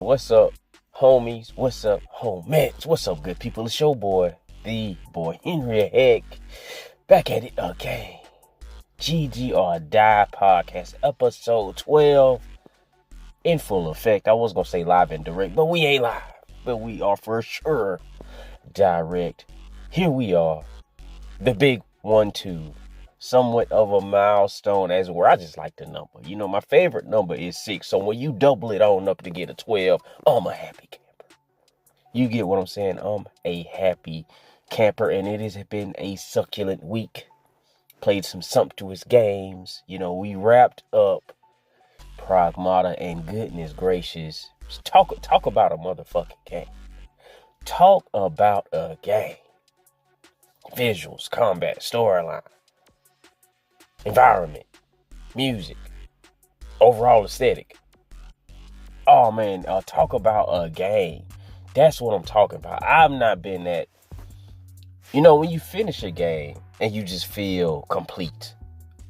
What's up, homies? What's up, homies? What's up, good people? It's your boy, the boy Henry Heck, back at it again. GGR Die Podcast, episode 12, in full effect. I was gonna say live and direct, but we ain't live. But we are for sure direct. Here we are, the big 1-2. Somewhat of a milestone as where I just like the number. You know, my favorite number is 6. So when you double it on up to get a 12, I'm a happy camper. You get what I'm saying? I'm a happy camper, and it has been a succulent week. Played some sumptuous games. You know, we wrapped up Pragmata, and goodness gracious, talk about a motherfucking game. Talk about a game. Visuals, combat, storyline, environment, music, overall aesthetic. Oh man, talk about a game. That's what I'm talking about. I've not been that. You know, when you finish a game and you just feel complete.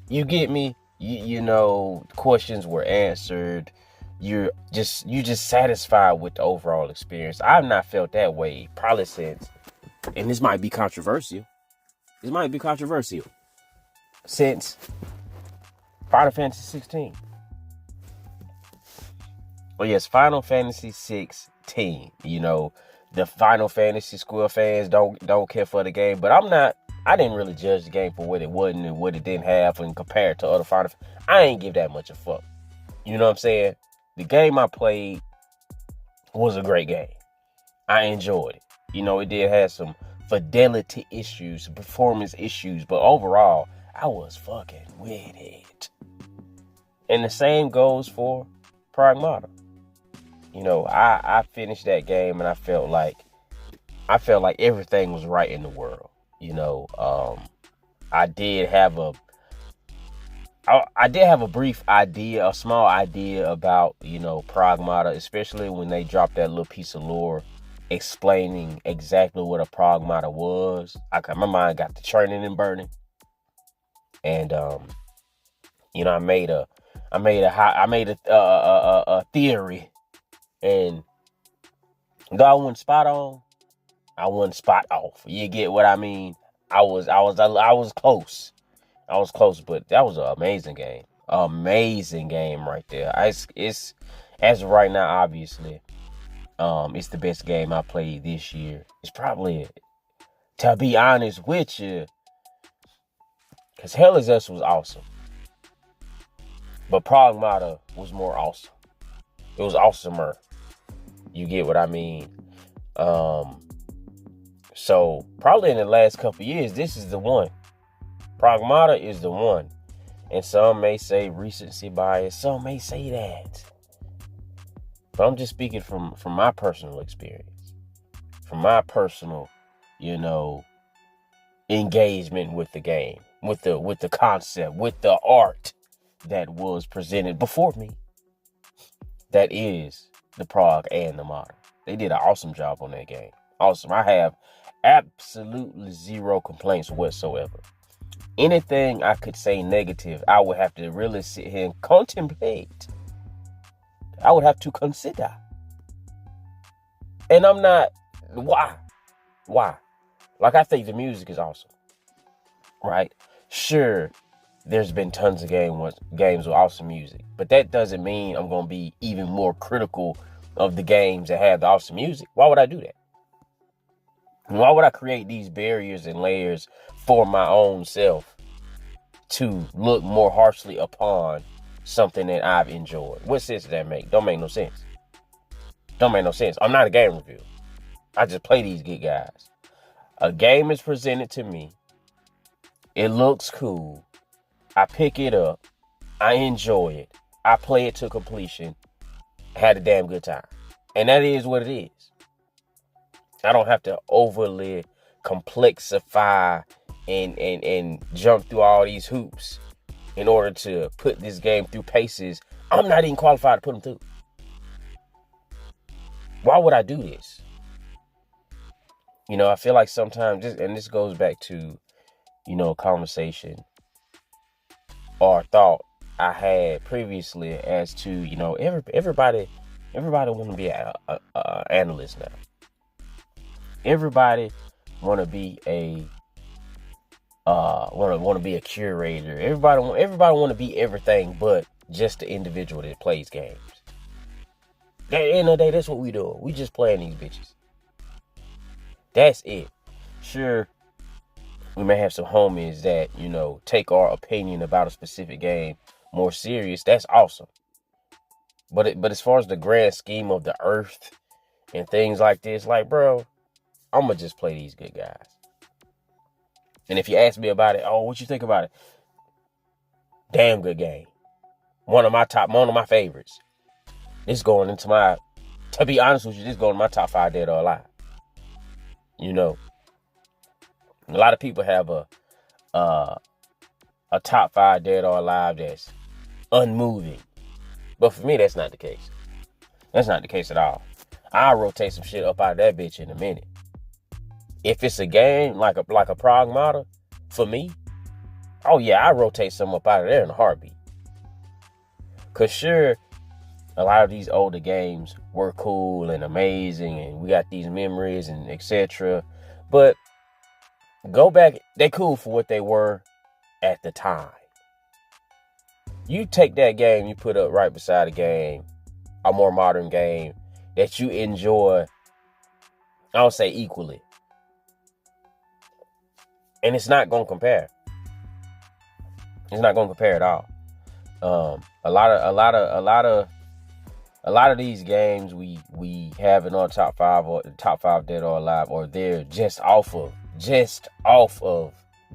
You get me? You know, questions were answered. You're just satisfied with the overall experience. I've not felt that way probably since, and this might be controversial. Since Final Fantasy 16. Well, yes, Final Fantasy 16. You know, the Final Fantasy Square fans don't care for the game, but I didn't really judge the game for what it wasn't and what it didn't have and compare it to other Final. I ain't give that much a fuck. You know what I'm saying? The game I played was a great game. I enjoyed it. You know, it did have some fidelity issues, some performance issues, but overall, I was fucking with it. And the same goes for Pragmata. You know, I finished that game and I felt like everything was right in the world. You know, I did have a brief idea, a small idea about, you know, Pragmata, especially when they dropped that little piece of lore explaining exactly what a Pragmata was. My mind got to churning and burning. And you know, I made a theory, and though I wasn't spot on, I wasn't spot off. You get what I mean? I was close. I was close, but that was an amazing game. Amazing game right there. It's as of right now, obviously, it's the best game I played this year. It's probably, to be honest with you, because Hell is Us was awesome. But Pragmata was more awesome. It was awesomer. You get what I mean? So probably in the last couple years, this is the one. Pragmata is the one. And some may say recency bias. Some may say that. But I'm just speaking from my personal experience. From my personal, you know, engagement with the game. With the concept. With the art that was presented before me. That is the Prog and the Modern. They did an awesome job on that game. Awesome. I have absolutely zero complaints whatsoever. Anything I could say negative, I would have to really sit here and contemplate. I would have to consider. And I'm not. Why? Like, I think the music is awesome. Right? Sure, there's been tons of games with awesome music. But that doesn't mean I'm going to be even more critical of the games that have the awesome music. Why would I do that? Why would I create these barriers and layers for my own self to look more harshly upon something that I've enjoyed? What sense does that make? Don't make no sense. I'm not a game reviewer. I just play these good guys. A game is presented to me. It looks cool. I pick it up. I enjoy it. I play it to completion. Had a damn good time. And that is what it is. I don't have to overly complexify and jump through all these hoops in order to put this game through paces I'm not even qualified to put them through. Why would I do this? You know, I feel like sometimes, and this goes back to, you know, a conversation or thought I had previously as to, you know, everybody Everybody want to be an analyst now. Everybody want to be a want to be a curator. Everybody want to be everything but just the individual that plays games. At the end of the day, that's what we do. We just playing these bitches. That's it. Sure, we may have some homies that, you know, take our opinion about a specific game more serious. That's awesome. But as far as the grand scheme of the earth and things like this, like, bro, I'm gonna just play these good guys. And if you ask me about it, oh, what you think about it? Damn good game. One of my favorites. This going into my, to be honest with you, this going to my top 5 dead or alive. You know, a lot of people have a top 5 dead or alive that's unmoving. But for me, that's not the case. That's not the case at all. I'll rotate some shit up out of that bitch in a minute. If it's a game like a Pragmata, for me, oh yeah, I rotate some up out of there in a heartbeat. Cause sure, a lot of these older games were cool and amazing, and we got these memories and etc. But go back, they cool for what they were at the time. You take that game, you put up right beside a game, a more modern game that you enjoy, I don't say equally. And it's not going to compare. It's not going to compare at all. A lot of these games we have in our top 5 or top 5 dead or alive, or they're just off of the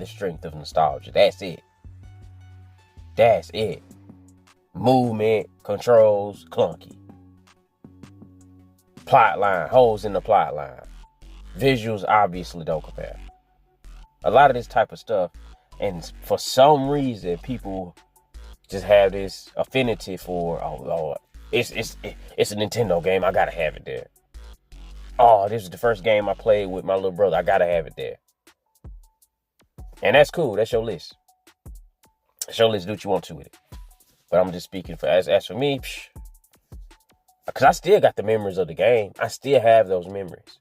strength of nostalgia. That's it. That's it. Movement, controls, clunky. Plot line, holes in the plot line. Visuals obviously don't compare. A lot of this type of stuff, and for some reason, people just have this affinity for, it's a Nintendo game, I gotta have it there. Oh, this is the first game I played with my little brother, I gotta have it there. And that's cool, that's your list. That's your list, do what you want to with it. But I'm just speaking for, as for me, because I still got the memories of the game. I still have those memories.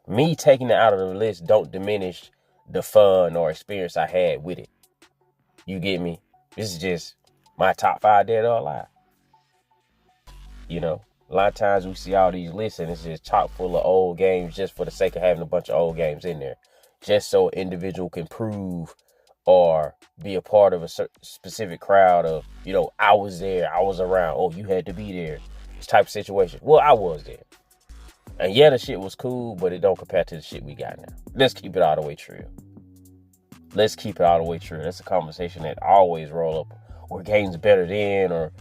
Me taking it out of the list don't diminish the fun or experience I had with it. You get me? This is just my top 5 dead or alive. You know, a lot of times we see all these lists and it's just chock full of old games just for the sake of having a bunch of old games in there. Just so an individual can prove or be a part of a specific crowd of, you know, I was there, I was around. Oh, you had to be there. This type of situation. Well, I was there. And yeah, the shit was cool, but it don't compare to the shit we got now. Let's keep it all the way true. Let's keep it all the way true. That's a conversation that always roll up. Were games better then, or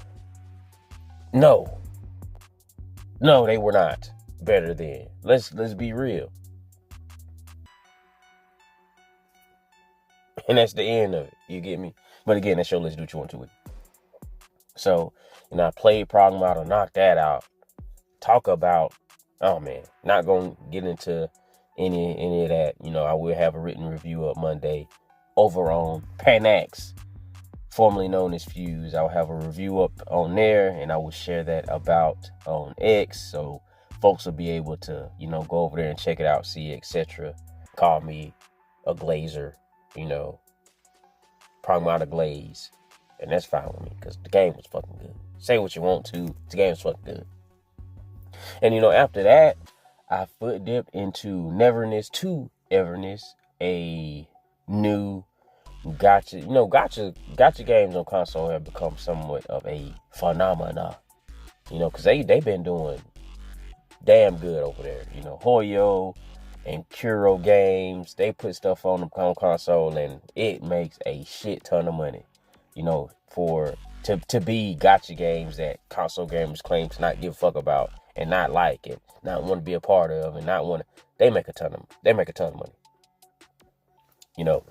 no, they were not better then. Let's be real. And that's the end of it. You get me? But again, that's your list. Do what you want to with it. So, you know, I played Pragmata, knocked that out. Talk about, oh man, not going to get into any of that. You know, I will have a written review up Monday over on Panax, formerly known as Fuse. I'll have a review up on there, and I will share that about on X, so folks will be able to, you know, go over there and check it out, see it, etc. Call me a glazer, you know, Pragmata glaze, and that's fine with me because the game was fucking good. Say what you want to, the game was fucking good. And you know, after that, I foot dipped into Neverness to Everness, a new gotcha. You know, gotcha games on console have become somewhat of a phenomena. You know, because they've been doing damn good over there. You know, Hoyo and Kuro Games, they put stuff on console and it makes a shit ton of money. You know, to be gotcha games that console gamers claim to not give a fuck about and not like it, not want to be a part of, and not want to, they make a ton of money. You know,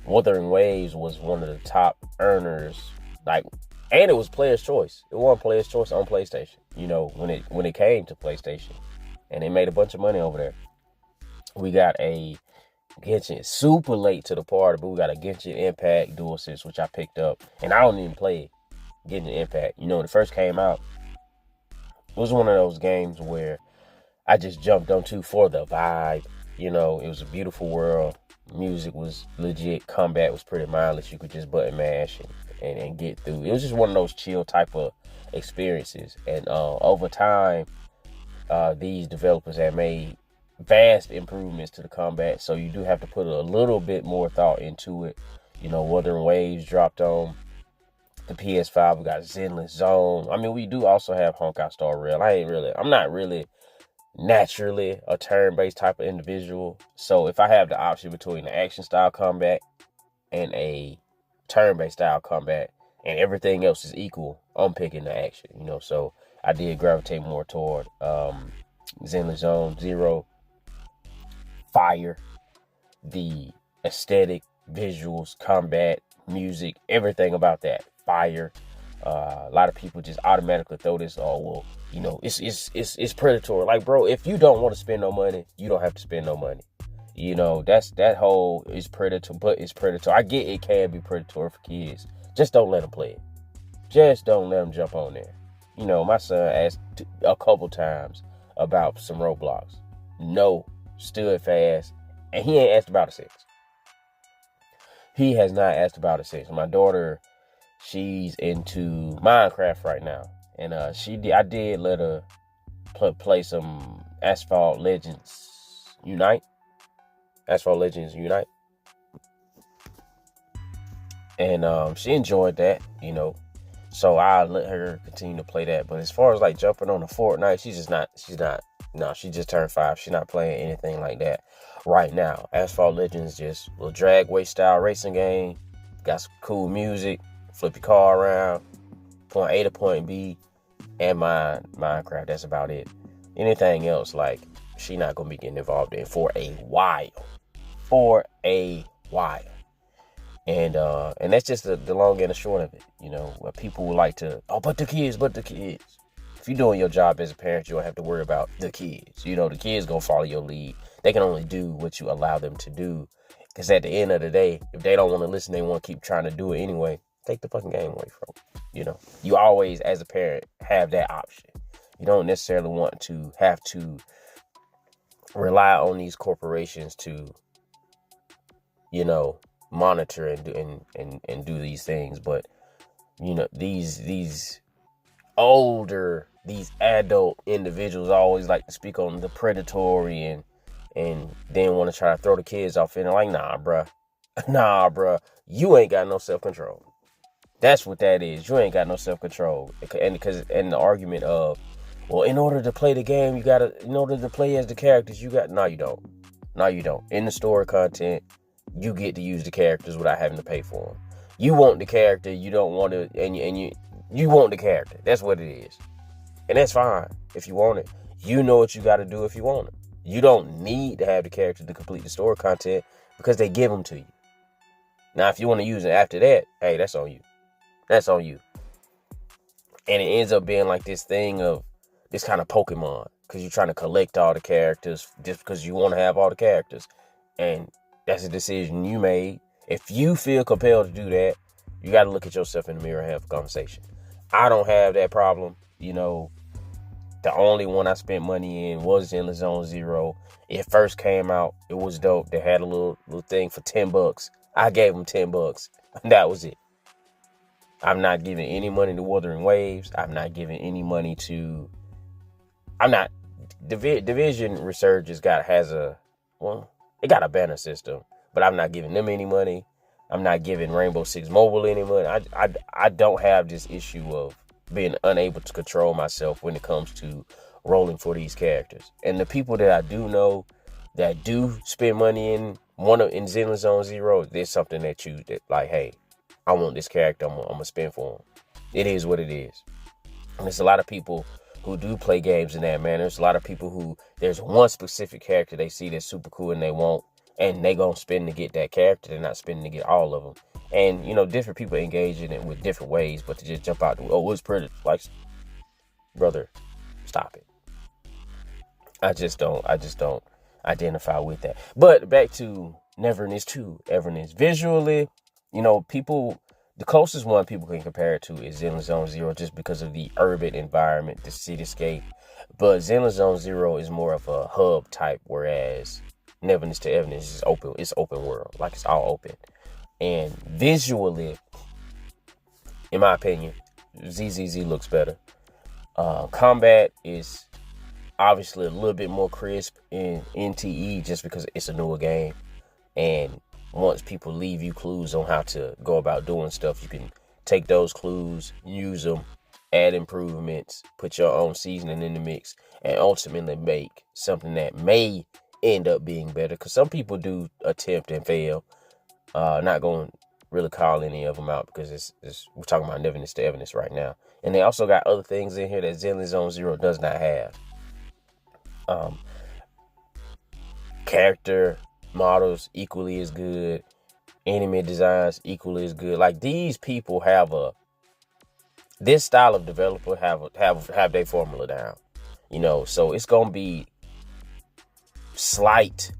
Wuthering Waves was one of the top earners, like, and it was Player's Choice. It won Player's Choice on PlayStation. You know, when it came to PlayStation, and they made a bunch of money over there. We got a Genshin, super late to the party, but we got a Genshin Impact DualSense, which I picked up, and I don't even play Genshin Impact. You know, when it first came out, was one of those games where I just jumped onto for the vibe. You know, it was a beautiful world. Music was legit. Combat was pretty mindless. You could just button mash and get through. It was just one of those chill type of experiences. And over time, these developers have made vast improvements to the combat. So you do have to put a little bit more thought into it. You know, Wuthering Waves dropped on the PS5. We got Zenless Zone. I mean, we do also have Honkai Star Rail. I'm not really naturally a turn-based type of individual. So if I have the option between the action style combat and a turn-based style combat and everything else is equal, I'm picking the action, you know. So I did gravitate more toward Zenless Zone Zero. Fire. The aesthetic, visuals, combat, music, everything about that. Fire. A lot of people just automatically throw this, oh, well, you know, it's predatory. Like, bro, if you don't want to spend no money, you don't have to spend no money. You know, that whole is predatory, but it's predatory. I get it can be predatory for kids. Just don't let them play it. Just don't let them jump on there. You know, my son asked a couple times about some Roblox. No, stood fast, and he ain't asked about it since. He has not asked about it since. My daughter, she's into Minecraft right now, and I did let her play some Asphalt Legends Unite. And she enjoyed that, you know. So I let her continue to play that. But as far as like jumping on a Fortnite, she just turned 5. She's not playing anything like that right now. Asphalt Legends just a little dragway style racing game. Got some cool music. Flip your car around. Point A to point B. And Minecraft. That's about it. Anything else, like, she not going to be getting involved in for a while. And that's just the long and the short of it, you know, where people would like to, but the kids. If you're doing your job as a parent, you don't have to worry about the kids. You know, the kids gonna follow your lead. They can only do what you allow them to do. Because at the end of the day, if they don't want to listen, they want to keep trying to do it anyway, take the fucking game away from them. You know, you always, as a parent, have that option. You don't necessarily want to have to rely on these corporations to, you know, monitor and do these things. But, you know, these adult individuals always like to speak on the predatory and then want to try to throw the kids off in it. Like, nah, bruh, you ain't got no self-control. That's what that is. You ain't got no self-control. And the argument of, well, in order to play the game, in order to play as the characters, no, you don't. In the story content, you get to use the characters without having to pay for them. You want the character, you don't want to, and you want the character. That's what it is. And that's fine if you want it. You know what you got to do if you want it. You don't need to have the character to complete the story content because they give them to you. Now, if you want to use it after that, hey, that's on you. And it ends up being like this thing of this kind of Pokemon, because you're trying to collect all the characters just because you want to have all the characters. And that's a decision you made. If you feel compelled to do that, you got to look at yourself in the mirror and have a conversation. I don't have that problem. You know, the only one I spent money in was Zenless Zone Zero. It first came out. It was dope. They had a little thing for $10. I gave them $10. And that was it. I'm not giving any money to Wuthering Waves. I'm not giving any money to... Division Resurgence it got a banner system, but I'm not giving them any money. I'm not giving Rainbow Six Mobile any money. I don't have this issue of being unable to control myself when it comes to rolling for these characters. And the people that I do know that do spend money in Zenless Zone Zero, there's something that like, hey, I want this character, I'm gonna spend for him. It is what it is. And there's a lot of people who do play games in that manner. There's a lot of people who, there's one specific character they see that's super cool and they want, and they gonna spend to get that character. They're not spending to get all of them. And, you know, different people engage in it with different ways, but to just jump out, it's pretty, like, brother, stop it. I just don't identify with that. But back to Neverness 2, Everness. Visually, you know, people The closest one people can compare it to is Zenless Zone Zero, just because of the urban environment, the cityscape. But Zenless Zone Zero is more of a hub type, whereas Neverness to Evidence is open. It's open world, like it's all open. And visually, in my opinion, ZZZ looks better. Combat is obviously a little bit more crisp in NTE, just because it's a newer game. And once people leave you clues on how to go about doing stuff, you can take those clues, use them, add improvements, put your own seasoning in the mix, and ultimately make something that may end up being better. Because some people do attempt and fail. Not going to really call any of them out, because we're talking about Neverness to Evidence right now. And they also got other things in here that Zenless Zone Zero does not have. Character models equally as good, enemy designs equally as good. Like, these people have this style of developer have their formula down, so it's gonna be slight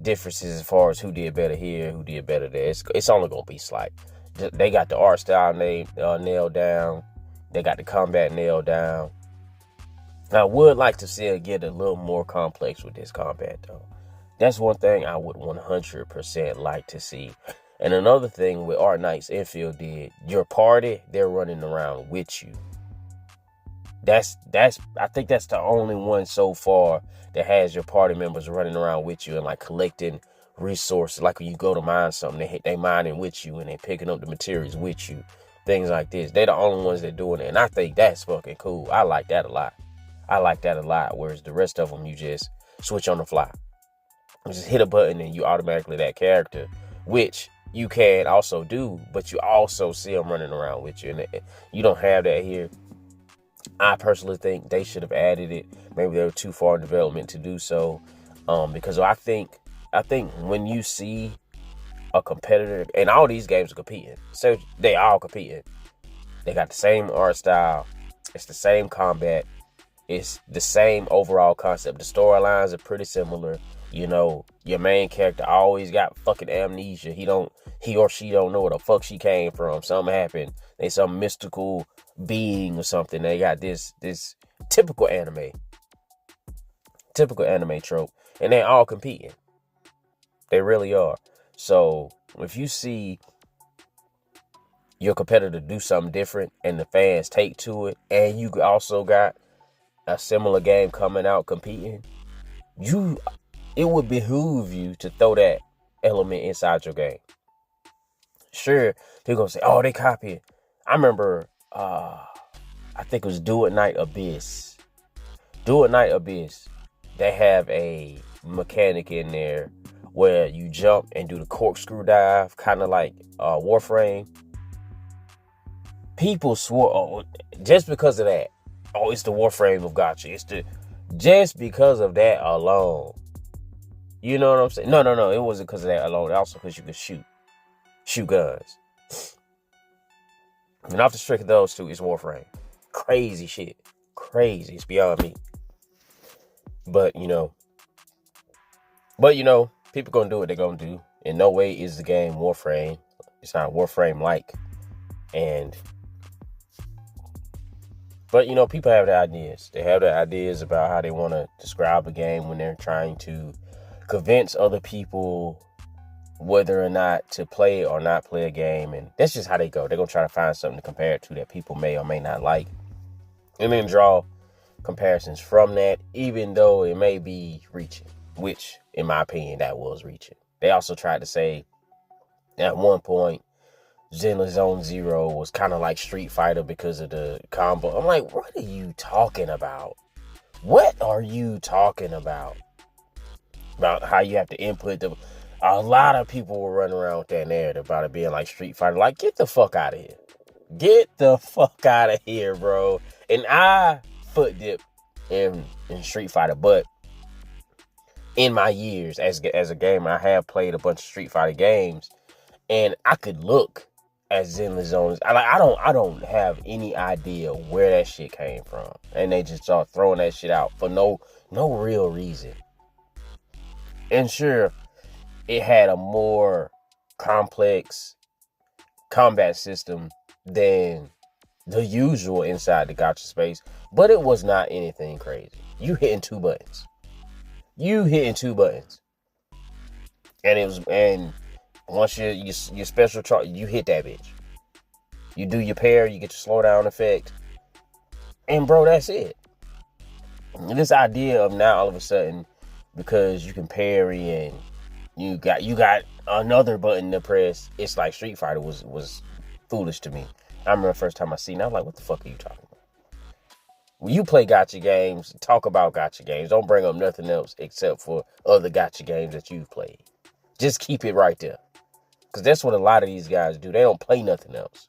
differences as far as who did better here, who did better there. It's only gonna be slight. They got the art style nailed down. They got the combat nailed down. I would like to see it get a little more complex with this combat, though. That's one thing I would 100% like to see. And another thing with Art Knight's Infield did, your party, they're running around with you. I think that's the only one so far that has your party members running around with you and like collecting resources. Like when you go to mine something, they mining with you and they picking up the materials with you. Things like this. They're the only ones that doing it. And I think that's fucking cool. I like that a lot. Whereas the rest of them, you just switch on the fly. You just hit a button and you automatically that character, which you can also do, but you also see them running around with you. And you don't have that here. I personally think they should have added it. Maybe they were too far in development to do so. Because I think when you see a competitor, and all these games are competing, so they all competing. They got the same art style. It's the same combat. It's the same overall concept. The storylines are pretty similar. Your main character always got fucking amnesia. He or she don't know where the fuck she came from. Something happened. They some mystical being or something. They got this typical anime trope, and they all competing. They really are. So if you see your competitor do something different and the fans take to it, and you also got a similar game coming out competing, it would behoove you to throw that element inside your game. Sure, they're gonna say, "Oh, they copied." I remember, I think it was Do It Night Abyss. Do It Night Abyss. They have a mechanic in there where you jump and do the corkscrew dive, kind of like Warframe. People swore, just because of that. Oh, it's the Warframe of Gacha. Just because of that alone. You know what I'm saying? No. It wasn't because of that alone. Also because you could shoot guns. And off the strength of those two, it's Warframe. Crazy shit. Crazy. It's beyond me. But people gonna do what they're gonna do. In no way is the game Warframe. It's not Warframe-like. But people have their ideas. They have their ideas about how they want to describe a game when they're trying to convince other people whether or not to play or not play a game. And that's just how they go. They're going to try to find something to compare it to that people may or may not like, and then draw comparisons from that, even though it may be reaching, which in my opinion, that was reaching. They also tried to say at one point, Zenless Zone Zero was kind of like Street Fighter because of the combo. I'm like, what are you talking about? What are you talking about? About how you have to input a lot of people will run around with that narrative about it being like Street Fighter. Like, get the fuck out of here. Get the fuck out of here, bro. And I foot dip in Street Fighter, but in my years as a gamer, I have played a bunch of Street Fighter games, and I could look at Zenless Zones. I don't have any idea where that shit came from, and they just start throwing that shit out for no real reason. And sure, it had a more complex combat system than the usual inside the gacha space, but it was not anything crazy. You hitting two buttons. And once your special charge, you hit that bitch. You do your parry, you get your slowdown effect. And bro, that's it. And this idea of now all of a sudden, because you can parry and you got another button to press, it's like Street Fighter was foolish to me. I remember the first time I seen it, I was like, what the fuck are you talking about? When you play gacha games, talk about gacha games. Don't bring up nothing else except for other gacha games that you've played. Just keep it right there. Because that's what a lot of these guys do. They don't play nothing else.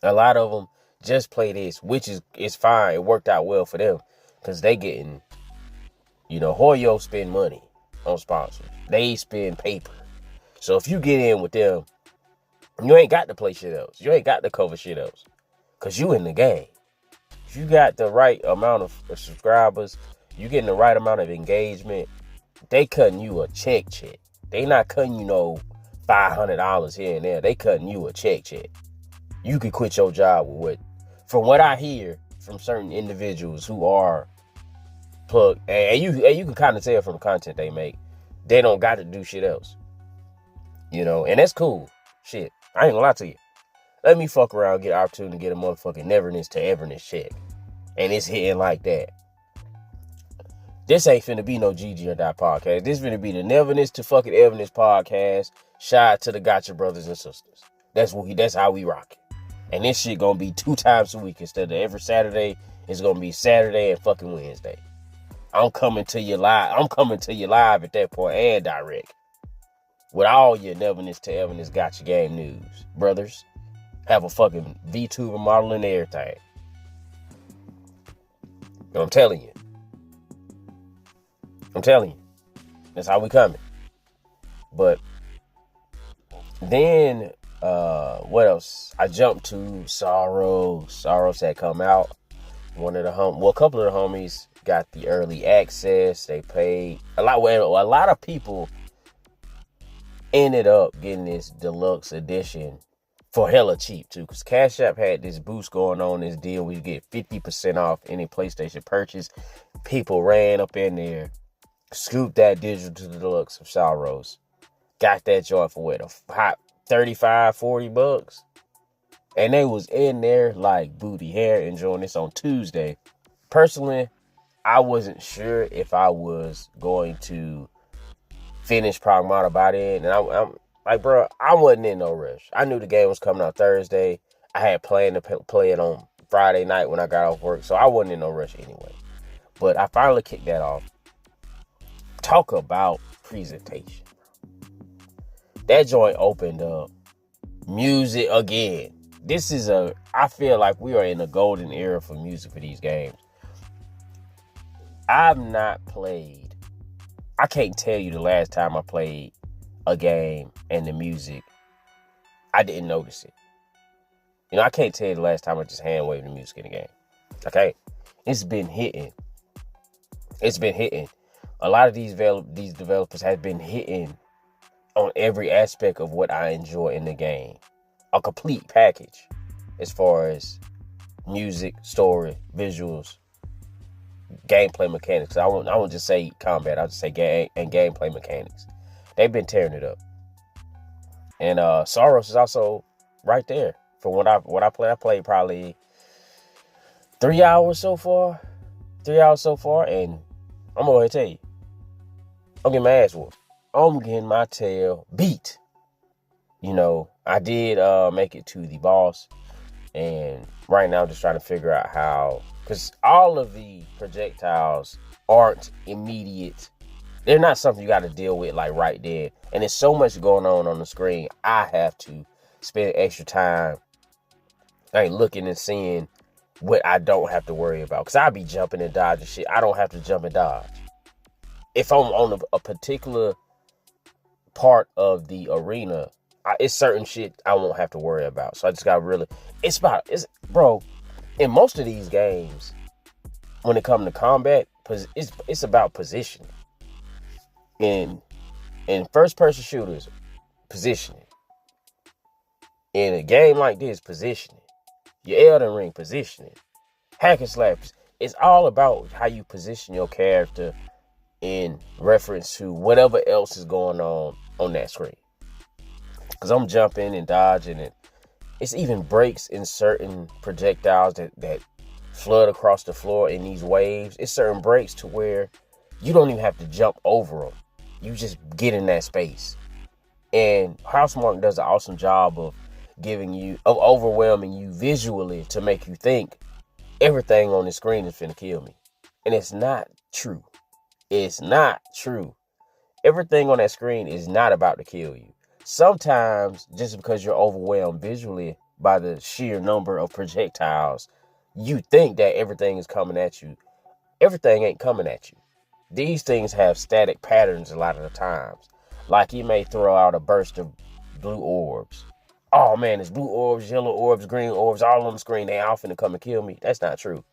A lot of them just play this, which is fine. It worked out well for them. Because they getting, Hoyo spend money on sponsors. They spend paper. So if you get in with them, you ain't got to play shit else. You ain't got to cover shit else. Because you in the game. If you got the right amount of subscribers, you getting the right amount of engagement, they cutting you a check. They not cutting you $500 here and there. They cutting you a check. You could quit your job with what, from what I hear from certain individuals who are plugged, and you can kind of tell from the content they make, they don't got to do shit else. And that's cool. Shit, I ain't gonna lie to you. Let me fuck around, get an opportunity to get a motherfucking Neverness to Everness check. And it's hitting like that. This ain't finna be no GG or Die podcast. This finna be the Neverness to fucking Everness podcast. Shout out to the Gotcha brothers and sisters. That's how we rock it. And this shit gonna be 2 times a week instead of every Saturday. It's gonna be Saturday and fucking Wednesday. I'm coming to you live. At that point and direct. With all your Neverness to Everness Gotcha game news, brothers. Have a fucking VTuber model and everything. I'm telling you. That's how we coming. But then, what else? I jumped to Sorrow. Sorrows had come out. A couple of the homies got the early access. They paid a lot. Well, a lot of people ended up getting this deluxe edition for hella cheap too, because Cash App had this boost going on, this deal where you get 50% off any PlayStation purchase. People ran up in there, scooped that digital to the deluxe of Sorrows, got that joint for what, a hot $35-40, and they was in there like booty hair enjoying this on Tuesday. Personally, I wasn't sure if I was going to finish Pragmata by then, and I'm like, bro, I wasn't in no rush. I knew the game was coming out Thursday. I had planned to play it on Friday night when I got off work, so I wasn't in no rush anyway. But I finally kicked that off. Talk about presentation. That joint opened up. Music again. I feel like we are in a golden era for music for these games. I can't tell you the last time I played a game and the music, I didn't notice it. I can't tell you the last time I just hand waved the music in the game. Okay, it's been hitting. A lot of these developers have been hitting on every aspect of what I enjoy in the game. A complete package as far as music, story, visuals, gameplay mechanics. I won't just say combat. I'll just say game and gameplay mechanics. They've been tearing it up. And Sorrows is also right there. For what I played probably 3 hours so far. And I'm gonna tell you, I'm getting my ass whooped. I'm getting my tail beat. I did make it to the boss. And right now I'm just trying to figure out how, because all of the projectiles aren't immediate. They're not something you got to deal with like right there. And there's so much going on the screen. I have to spend extra time looking and seeing what I don't have to worry about. Because I be jumping and dodging shit. I don't have to jump and dodge. If I'm on a particular part of the arena, it's certain shit I won't have to worry about. So I just got really... Bro, in most of these games, when it comes to combat, it's about positioning. In first-person shooters, positioning. In a game like this, positioning, your Elden Ring positioning, hack and slaps, it's all about how you position your character in reference to whatever else is going on that screen. Because I'm jumping and dodging, and it's even breaks in certain projectiles that flood across the floor in these waves. It's certain breaks to where you don't even have to jump over them. You just get in that space. And Housemarque does an awesome job of overwhelming you visually to make you think everything on the screen is finna kill me. And it's not true. It's not true. Everything on that screen is not about to kill you. Sometimes, just because you're overwhelmed visually by the sheer number of projectiles, you think that everything is coming at you. Everything ain't coming at you. These things have static patterns a lot of the times. Like you may throw out a burst of blue orbs. Oh man, it's blue orbs, yellow orbs, green orbs, all on the screen. They all finna come and kill me. That's not true.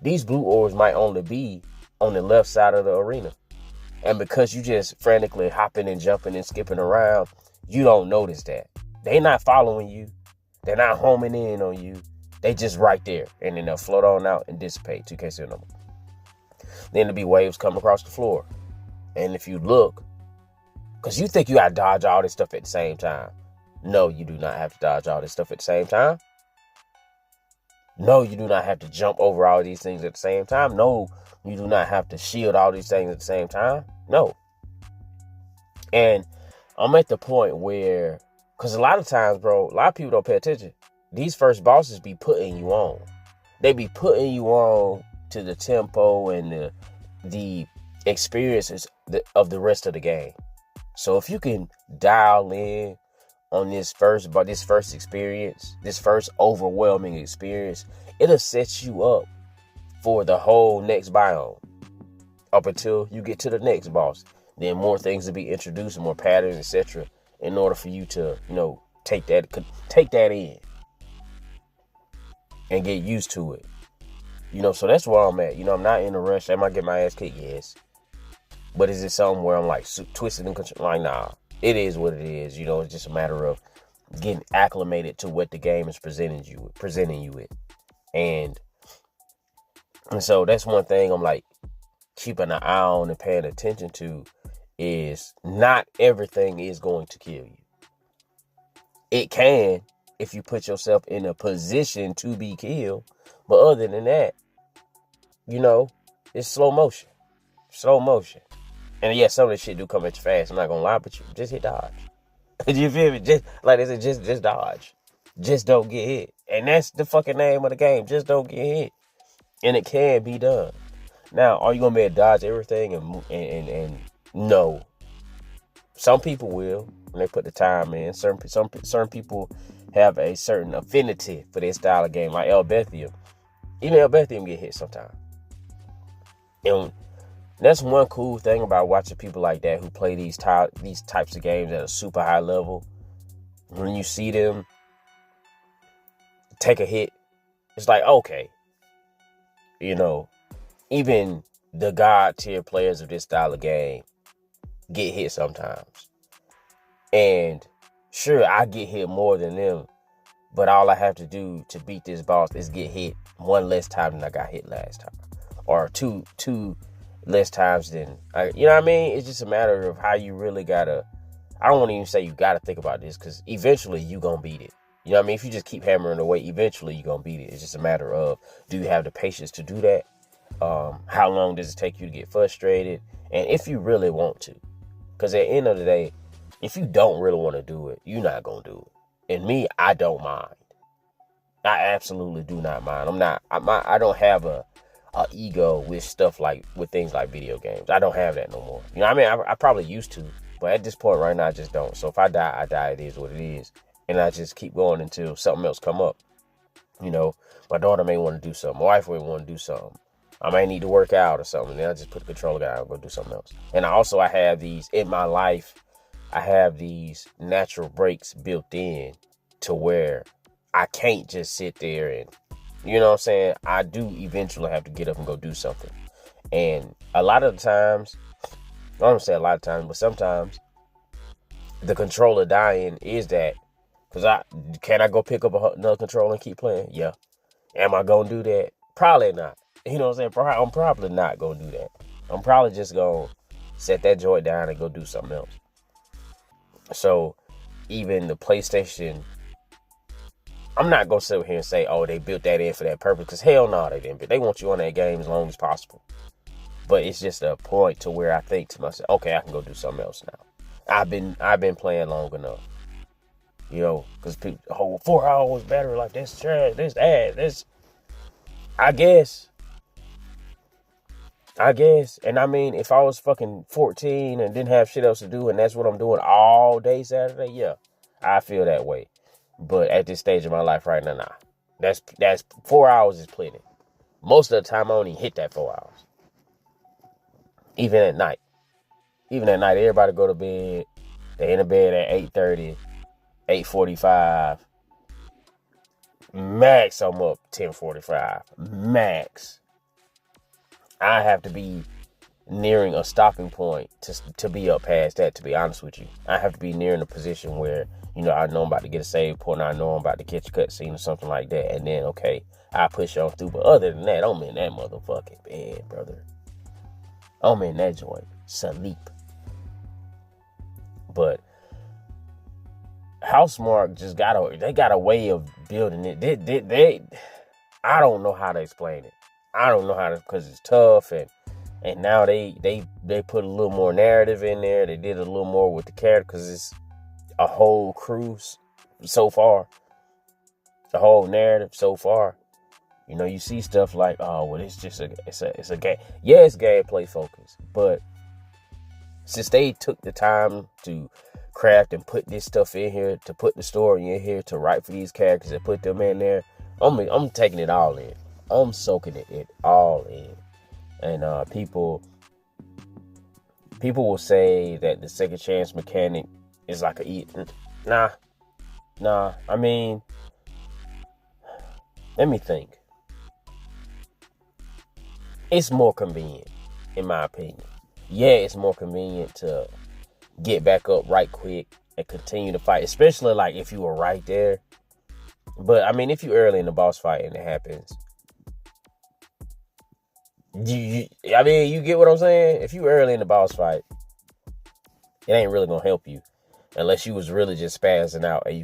These blue orbs might only be on the left side of the arena. And because you just frantically hopping and jumping and skipping around, you don't notice that. They not following you. They're not homing in on you. They just right there. And then they'll float on out and dissipate. 2K see them. Then there'll be waves come across the floor. And if you look, because you think you gotta dodge all this stuff at the same time. No, you do not have to dodge all this stuff at the same time. No, you do not have to jump over all these things at the same time. No, you do not have to shield all these things at the same time. No. And I'm at the point where, because a lot of times, bro, a lot of people don't pay attention. These first bosses be putting you on. They be putting you on to the tempo and the experiences of the rest of the game. So if you can dial in on this first experience, this first overwhelming experience, it'll set you up for the whole next biome up until you get to the next boss. Then more things will be introduced, more patterns, etc., in order for you to, take that in and get used to it. So that's where I'm at. I'm not in a rush. Am I get my ass kicked? Yes. But is it something where I'm like twisted and control? Like, nah. It is what it is. It's just a matter of getting acclimated to what the game is presenting you with. And so that's one thing I'm like keeping an eye on and paying attention to, is not everything is going to kill you. It can if you put yourself in a position to be killed. But other than that, it's slow motion. Slow motion. And yeah, some of this shit do come at you fast. I'm not gonna lie, but you just hit dodge. You feel me? Just like they said, just dodge. Just don't get hit. And that's the fucking name of the game. Just don't get hit. And it can be done. Now, are you gonna be able to dodge everything? And no. Some people will when they put the time in. Certain people have a certain affinity for this style of game, like Elbethium. Even Elbethium get hit sometimes. And that's one cool thing about watching people like that who play these types of games at a super high level. When you see them take a hit, it's like, okay. Even the God tier players of this style of game get hit sometimes. And sure, I get hit more than them, but all I have to do to beat this boss is get hit one less time than I got hit last time. Or two less times than you know what I mean? It's just a matter of how you really gotta. I don't want to even say you gotta think about this, because eventually you gonna beat it. You know what I mean? If you just keep hammering away, eventually you gonna beat it. It's just a matter of, do you have the patience to do that? How long does it take you to get frustrated? And if you really want to, because at the end of the day, if you don't really want to do it, you're not gonna do it. And me, I don't mind. I absolutely do not mind. I don't have a ego with things like video games. I don't have that no more. I probably used to, but at this point right now, I just don't. So if I die, I die. It is what it is. And I just keep going until something else come up. My daughter may want to do something. My wife may want to do something. I may need to work out or something. Then I just put the controller down and go do something else. And I have these in my life. I have these natural breaks built in to where I can't just sit there and, you know what I'm saying? I do eventually have to get up and go do something. And a lot of the times, I don't say a lot of times, but sometimes the controller dying is that Can I go pick up another controller and keep playing? Yeah. Am I gonna do that? Probably not. You know what I'm saying? I'm probably not gonna do that. I'm probably just gonna set that joint down and go do something else. So even the PlayStation, I'm not gonna sit here and say, oh, they built that in for that purpose, because hell no, they didn't. But they want you on that game as long as possible. But it's just a point to where I think to myself, okay, I can go do something else now. I've been playing long enough. You know, because people, oh, 4 hours battery life, this trash, this. I guess. And I mean, if I was fucking 14 and didn't have shit else to do, and that's what I'm doing all day Saturday, yeah, I feel that way. But at this stage of my life right now, nah. That's 4 hours is plenty. Most of the time, I only hit that 4 hours. Even at night, everybody go to bed. They in the bed at 8:30, 8:45. Max, I'm up 10:45. Max. I have to be nearing a stopping point to be up past that, to be honest with you. I have to be nearing a position where, you know, I know I'm about to get a save point, I know I'm about to catch a cutscene or something like that, and then, okay, I push on through. But other than that, I'm in that motherfucking bed, brother. I'm in that joint. Sleep. But Housemarque just got a way of building it. They I don't know how to explain it. I don't know how to, because it's tough, and now they put a little more narrative in there. They did a little more with the character, because it's a whole cruise so far. The whole narrative so far. You know, you see stuff like, oh, well, it's a game. Yeah, it's gameplay focused, but since they took the time to craft and put this stuff in here, to put the story in here, to write for these characters and put them in there, I'm taking it all in. I'm soaking it all in. And people will say that the second chance mechanic is like nah. I mean, let me think. It's more convenient, in my opinion. Yeah, it's more convenient to get back up right quick and continue to fight, especially like if you were right there. But I mean, if you're early in the boss fight and it happens, you get what I'm saying? If you early in the boss fight, it ain't really gonna help you unless you was really just spazzing out and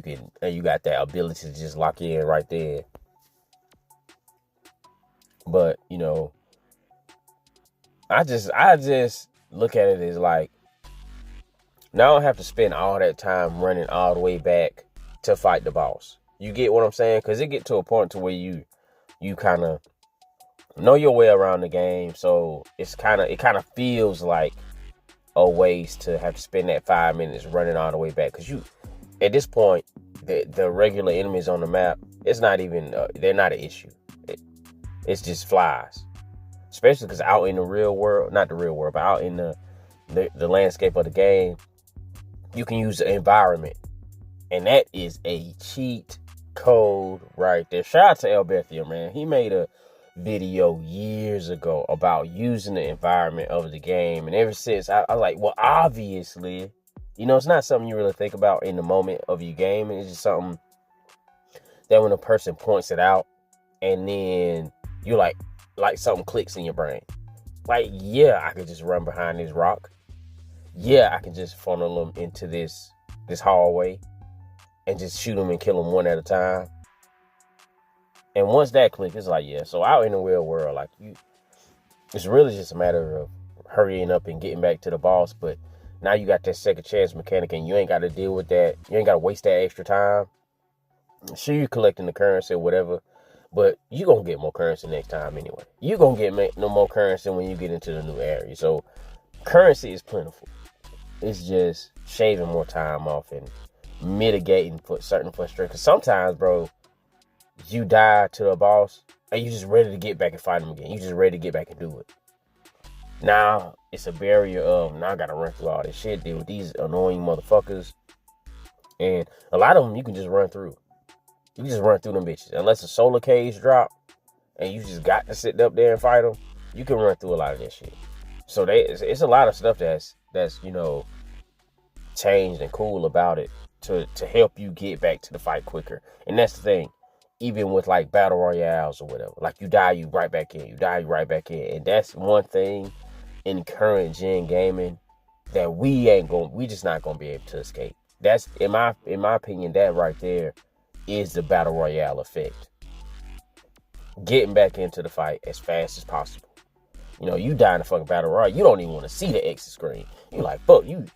you got that ability to just lock in right there. But you know, I just look at it as like, now I don't have to spend all that time running all the way back to fight the boss. You get what I'm saying? Because it get to a point to where you kind of know your way around the game, so it kind of feels like a waste to have to spend that 5 minutes running all the way back. Because you, at this point, the regular enemies on the map, it's not even they're not an issue. It's just flies. Especially because out in the real world, not the real world, but out in the landscape of the game, you can use the environment. And that is a cheat code right there. Shout out to El Bethia, man. He made a video years ago about using the environment of the game. And ever since, I like, well, obviously, you know, it's not something you really think about in the moment of your game. It's just something that when a person points it out, and then you're like something clicks in your brain. Like, yeah, I could just run behind this rock. Yeah, I can just funnel them into this hallway and just shoot them and kill them one at a time. And once that clicks, it's like, yeah. So out in the real world, like, it's really just a matter of hurrying up and getting back to the boss. But now you got that second chance mechanic, and you ain't got to deal with that. You ain't got to waste that extra time. Sure, you're collecting the currency or whatever, but you're going to get more currency next time anyway. You're going to get no more currency when you get into the new area. So currency is plentiful. It's just shaving more time off and mitigating for certain frustration. Because sometimes, bro, you die to a boss and you just ready to get back and fight him again. You just ready to get back and do it. Now it's a barrier of, now I got to run through all this shit, deal with these annoying motherfuckers. And a lot of them you can just run through. You just run through them bitches. Unless a solar cage drop and you just got to sit up there and fight them, you can run through a lot of that shit. So it's a lot of stuff that's you know, changed and cool about it. to help you get back to the fight quicker. And that's the thing. Even with like battle royales or whatever, like you die, you right back in. You die, you right back in. And that's one thing in current gen gaming that we just not gonna be able to escape. That's in my opinion, that right there is the battle royale effect. Getting back into the fight as fast as possible. You know, you die in the fucking battle royale, you don't even want to see the exit screen. You're like, fuck, you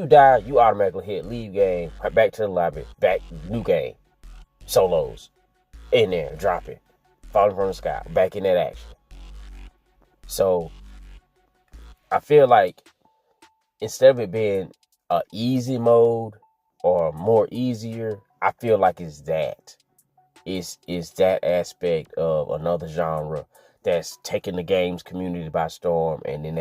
die, you automatically hit leave game, back to the lobby, back new game, solos, in there, dropping, falling from the sky, back in that action. So I feel like instead of it being a easy mode or more easier, I feel like it's that. It's that aspect of another genre that's taken the games community by storm, and then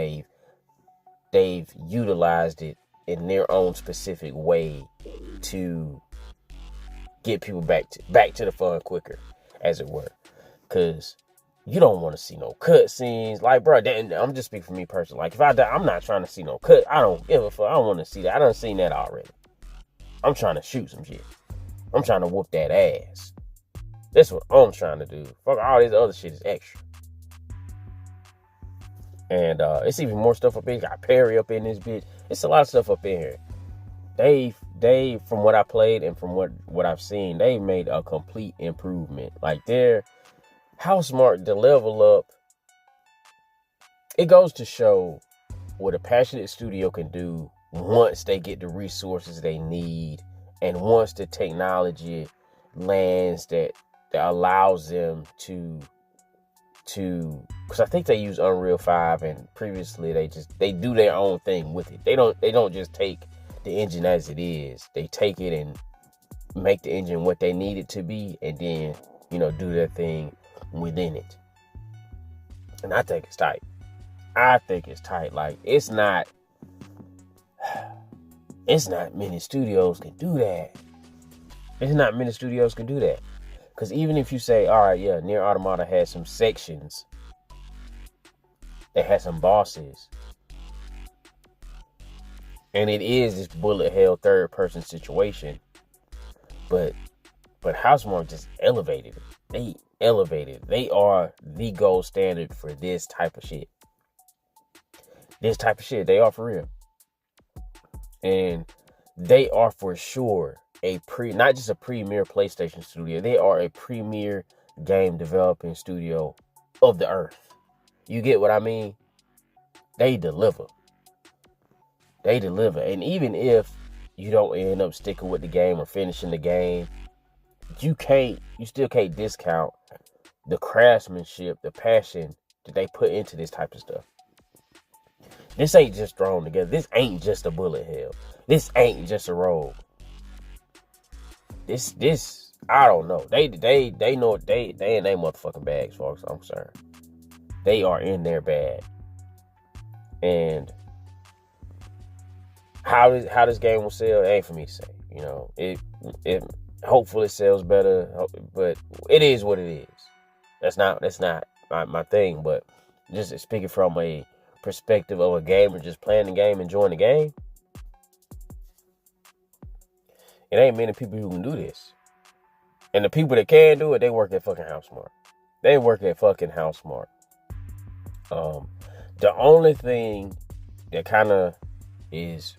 they've utilized it in their own specific way to get people back to the fun quicker, as it were. Because you don't want to see no cutscenes. Like, bro, I'm just speaking for me personally. Like, if I die, I'm not trying to see no cut. I don't give a fuck. I don't want to see that. I done seen that already. I'm trying to shoot some shit. I'm trying to whoop that ass. That's what I'm trying to do. Fuck, all this other shit is extra. And it's even more stuff up in here. Got Perry up in this bitch. It's a lot of stuff up in here. They from what I played and from what I've seen, they made a complete improvement. Like, they're how smart the level up. It goes to show what a passionate studio can do once they get the resources they need, and once the technology lands that allows them to because I think they use Unreal 5, and previously they do their own thing with it. They don't just take the engine as it is. They take it and make the engine what they need it to be, and then, you know, do their thing within it. And I think it's tight. Like, it's not many studios can do that. Because even if you say, all right, yeah, Nier Automata has some sections, it has some bosses, and it is this bullet hell third person situation, but Housemarque just elevated it. They elevated it. They are the gold standard for this type of shit. They are for real. And they are for sure not just a premier PlayStation studio, they are a premier game developing studio of the earth. You get what I mean? They deliver. And even if you don't end up sticking with the game or finishing the game, you still can't discount the craftsmanship, the passion that they put into this type of stuff. This ain't just thrown together. This ain't just a bullet hell. This ain't just a rogue. This I don't know. They know they in their motherfucking bags, folks. I'm concerned. They are in their bag. And how this game will sell, it ain't for me to say. You know, it hopefully it sells better, but it is what it is. That's not my thing. But just speaking from a perspective of a gamer just playing the game, enjoying the game, it ain't many people who can do this. And the people that can do it, they work at fucking Housemarque. The only thing that kind of is,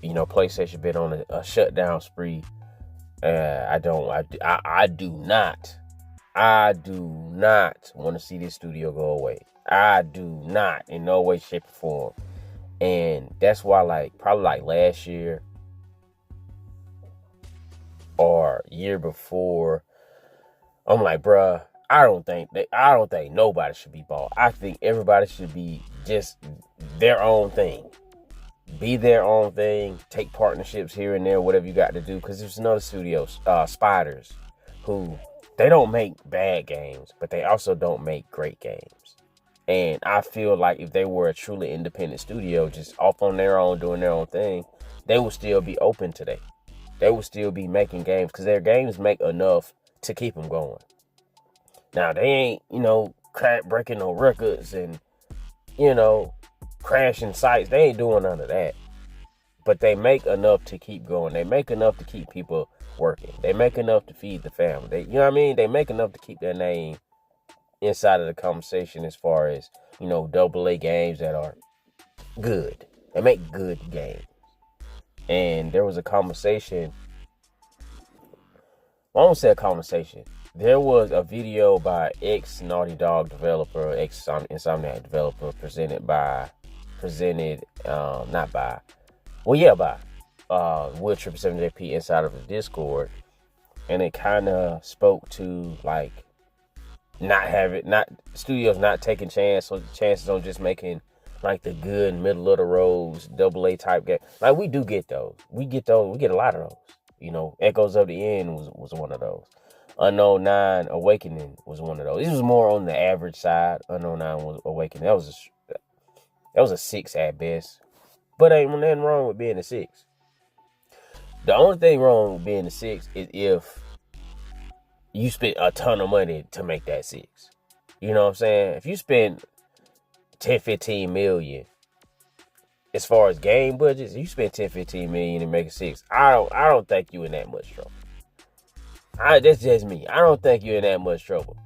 you know, PlayStation been on a shutdown spree. I do not want to see this studio go away. I do not, in no way, shape, or form. And that's why, probably last year or year before, I'm like, bruh, I don't think nobody should be bought. I think everybody should be just their own thing. Be their own thing. Take partnerships here and there, whatever you got to do. Because there's another studio, Spiders, who they don't make bad games, but they also don't make great games. And I feel like if they were a truly independent studio, just off on their own, doing their own thing, they would still be open today. They would still be making games because their games make enough to keep them going. Now, they ain't, breaking no records and, crashing sites. They ain't doing none of that. but they make enough to keep going. They make enough to keep people working. They make enough to feed the family. You know what I mean? They make enough to keep their name inside of the conversation as far as, AA games that are good. They make good games. And there was a conversation. I won't say a conversation. There was a video by ex-Naughty Dog developer, ex-Insomniac developer, by Will 777JP inside of the Discord. And it kind of spoke to, like, studios not taking chances on just making, like, the good middle of the roads AA type game. Like, we do get those. We get a lot of those. Echoes of the End was one of those. Unknown 9 Awakening was one of those. This was more on the average side. Unknown 9 Awakening. That was a 6 at best. But ain't nothing wrong with being a 6. The only thing wrong with being a 6 is if you spent a ton of money to make that 6. You know what I'm saying? If you spend 10, 15 million, as far as game budgets, you spend 10, 15 million to make a 6. I don't think you in that much trouble. That's just me. I don't think you're in that much trouble.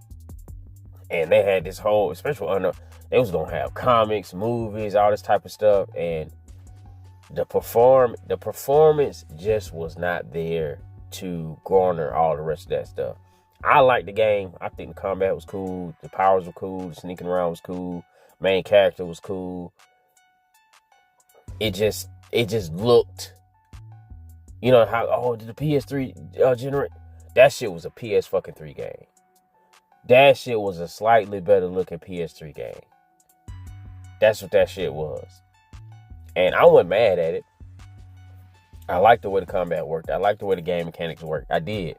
And they had this whole, especially they was gonna have comics, movies, all this type of stuff, and the performance just was not there to garner all the rest of that stuff. I liked the game. I think the combat was cool. The powers were cool. The sneaking around was cool. Main character was cool. It just looked, how, did the PS3 generate? That shit was a PS fucking 3 game. That shit was a slightly better looking PS3 game. That's what that shit was. And I wasn't mad at it. I liked the way the combat worked. I liked the way the game mechanics worked. I did.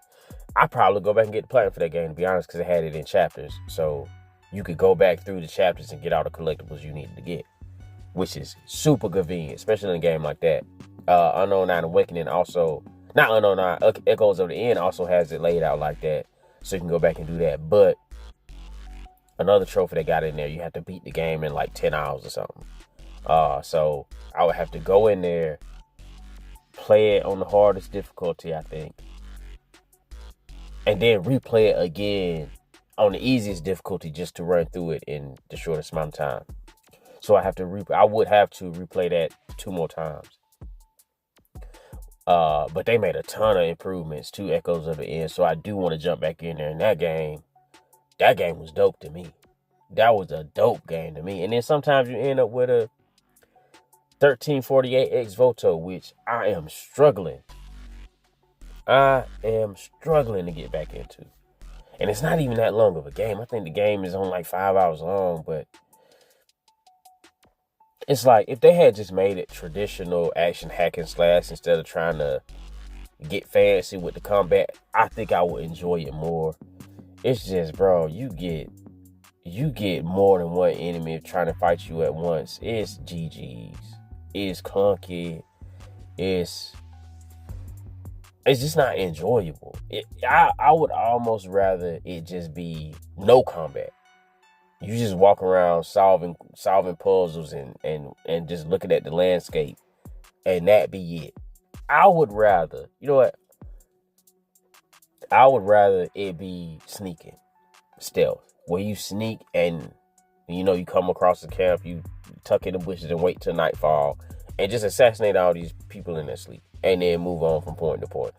I'd probably go back and get the platinum for that game, to be honest, because it had it in chapters. So you could go back through the chapters and get all the collectibles you needed to get, which is super convenient, especially in a game like that. Unknown 9 Awakening also, not Unknown 9, Echoes of the End also has it laid out like that, so you can go back and do that. But another trophy they got in there, you have to beat the game in like 10 hours or something. So I would have to go in there, play it on the hardest difficulty, I think, and then replay it again on the easiest difficulty just to run through it in the shortest amount of time. So I would have to replay that 2 more times. But they made a ton of improvements to Echoes of the End, so I do want to jump back in there. And that game was dope to me. That was a dope game to me. And then sometimes you end up with a 1348X Voto, which I am struggling to get back into. And it's not even that long of a game. I think the game is on like 5 hours long, but it's like if they had just made it traditional action hack and slash instead of trying to get fancy with the combat, I think I would enjoy it more. It's just, bro, you get more than one enemy trying to fight you at once. It's GG's. It's clunky. It's just not enjoyable. I would almost rather it just be no combat. You just walk around solving puzzles and just looking at the landscape, and that be it. I would rather, it be sneaking, stealth, where you sneak and you come across the camp, you tuck in the bushes and wait till nightfall and just assassinate all these people in their sleep and then move on from point to point.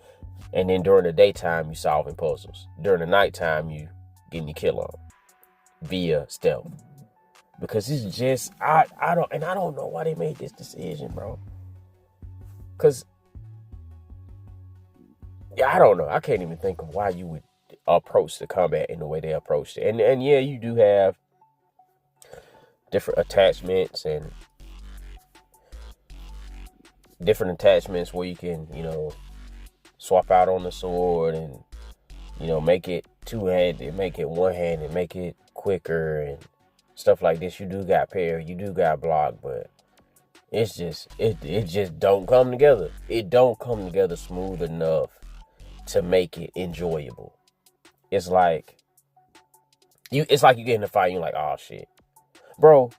And then during the daytime, you solving puzzles. During the nighttime, you getting your kill on via stealth. Because it's just, I don't know why they made this decision, bro. Because, I don't know. I can't even think of why you would approach the combat in the way they approached it. And yeah, you do have different attachments where you can, swap out on the sword and, make it two-handed, make it one-handed, make it quicker and stuff like this. You do got parry, you do got block, but it's just, it just don't come together. It don't come together smooth enough to make it enjoyable. It's like you get in a fight and you're like, oh shit. Bro,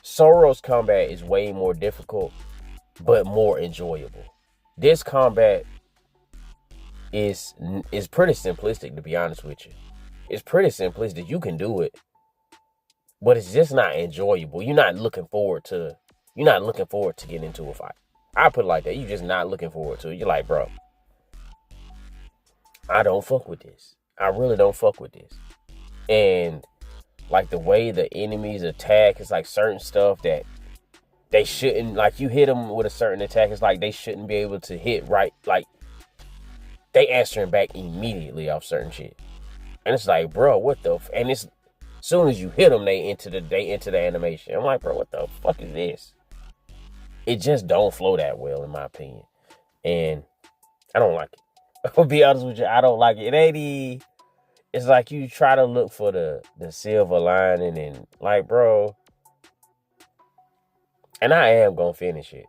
Soros combat is way more difficult but more enjoyable. This combat is pretty simplistic, to be honest with you. It's pretty simplistic. You can do it, but it's just not enjoyable. You're not looking forward to getting into a fight. I put it like that. You're just not looking forward to it. You're like, bro, I don't fuck with this. I really don't fuck with this. And like the way the enemies attack, it's like certain stuff that they shouldn't, like you hit them with a certain attack, it's like they shouldn't be able to hit right. Like they answering back immediately off certain shit. And it's like, bro, what the and it's as soon as you hit them, they enter the animation. I'm like, bro, what the fuck is this? It just don't flow that well, in my opinion. And I don't like it. I'll be honest with you, I don't like it. It ain't it's like you try to look for the silver lining and like, bro. And I am gonna finish it.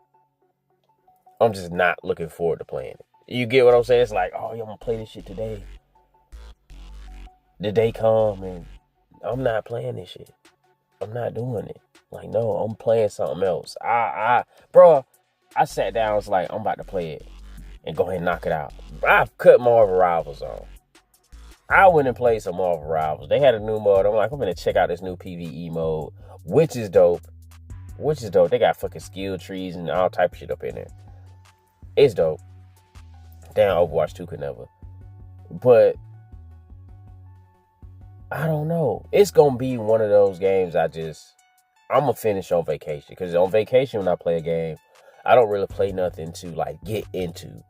I'm just not looking forward to playing it. You get what I'm saying? It's like, oh, I'm gonna play this shit today. The day come and I'm not playing this shit. I'm not doing it. Like, no, I'm playing something else. Bro, I sat down, I was like, I'm about to play it and go ahead and knock it out. I've cut Marvel Rivals on. I went and played some Marvel Rivals. They had a new mode. I'm like, I'm gonna check out this new PvE mode, which is dope. They got fucking skill trees and all type of shit up in there. It's dope. Damn, Overwatch 2 could never. But I don't know. It's gonna be one of those games I'm gonna finish on vacation. Because on vacation when I play a game, I don't really play nothing to like get into.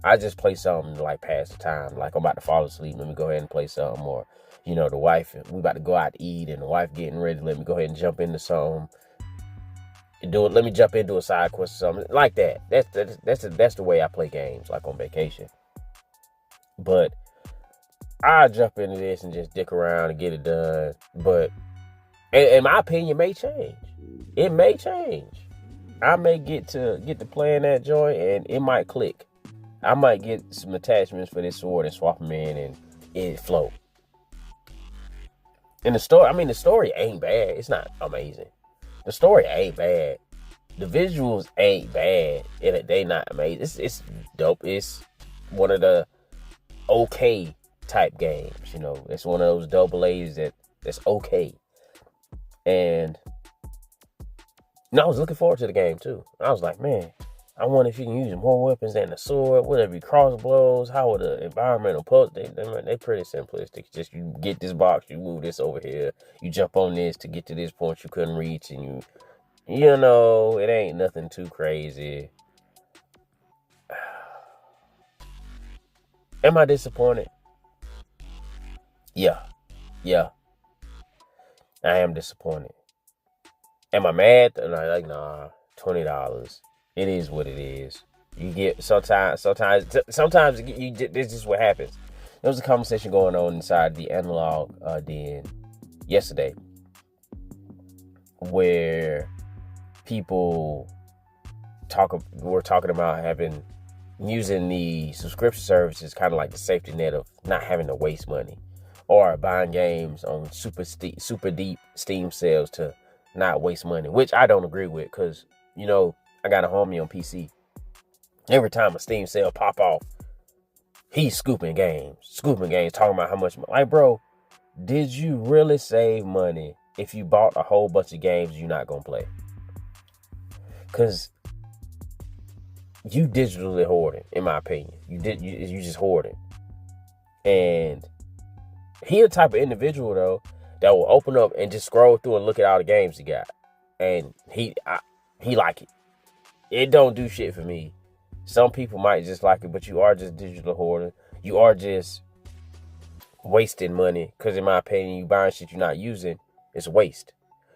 I just play something to like pass the time. Like I'm about to fall asleep, let me go ahead and play something. Or, the wife, we about to go out to eat and the wife getting ready, let me go ahead and jump into something. Let me jump into a side quest or something like that. That's the way I play games, like on vacation. But I jump into this and just dick around and get it done. But in my opinion, may change. It may change. I may get to playing that joint and it might click. I might get some attachments for this sword and swap them in and it flow. And the story ain't bad. It's not amazing. The story ain't bad. The visuals ain't bad. They not amazing. It's dope. It's one of the okay type games. It's one of those double A's that's okay. And I was looking forward to the game too. I was like, man, I wonder if you can use more weapons than the sword. Would it be crossbows? How would the environmental pulse? They pretty simplistic. Just you get this box, you move this over here, you jump on this to get to this point you couldn't reach, and it ain't nothing too crazy. Am I disappointed? Yeah. I am disappointed. Am I mad? Like, nah, $20. It is what it is. You get sometimes you this is what happens. There was a conversation going on inside the analog den yesterday where people were talking about using the subscription services kind of like the safety net of not having to waste money, or buying games on super deep Steam sales to not waste money, which I don't agree with, because I got a homie on PC. Every time a Steam sale pop off, he's scooping games, talking about how much money. Like, bro, did you really save money if you bought a whole bunch of games you're not gonna play? Because you digitally hoarding, in my opinion. You just hoarding. And he the type of individual though that will open up and just scroll through and look at all the games he got, and he like it. It don't do shit for me. Some people might just like it, but you are just digital hoarding. You are just wasting money. Because in my opinion, you buying shit you're not using, it's a waste.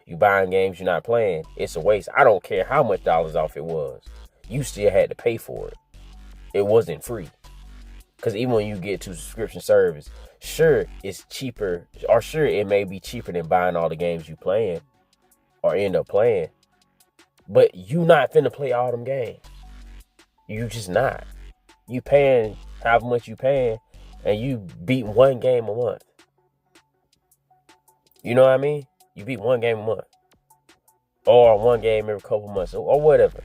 You buying games you're not playing, it's a waste. I don't care how much dollars off it was. You still had to pay for it. It wasn't free. Because even when you get to subscription service, sure, it's cheaper, or sure, it may be cheaper than buying all the games you playing or end up playing. But you not finna play all them games. You just not. You paying however much you paying, and you beat one game a month. You know what I mean? You beat one game a month. Or one game every couple months, or whatever.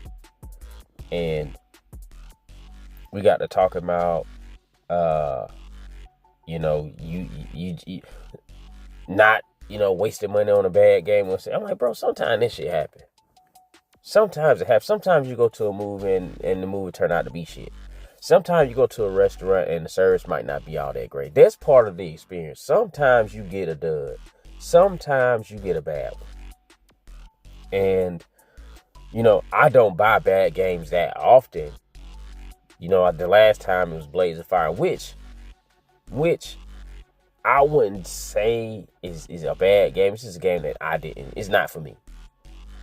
And we got to talking about, you know, you not, you know, wasting money on a bad game. I'm like, bro, sometimes this shit happen. Sometimes it happens. Sometimes you go to a movie and the movie turn out to be shit. Sometimes you go to a restaurant and the service might not be all that great. That's part of the experience. Sometimes you get a dud. Sometimes you get a bad one. And, you know, I don't buy bad games that often. You know, the last time it was Blades of Fire, which I wouldn't say is a bad game. It's just a game that it's not for me.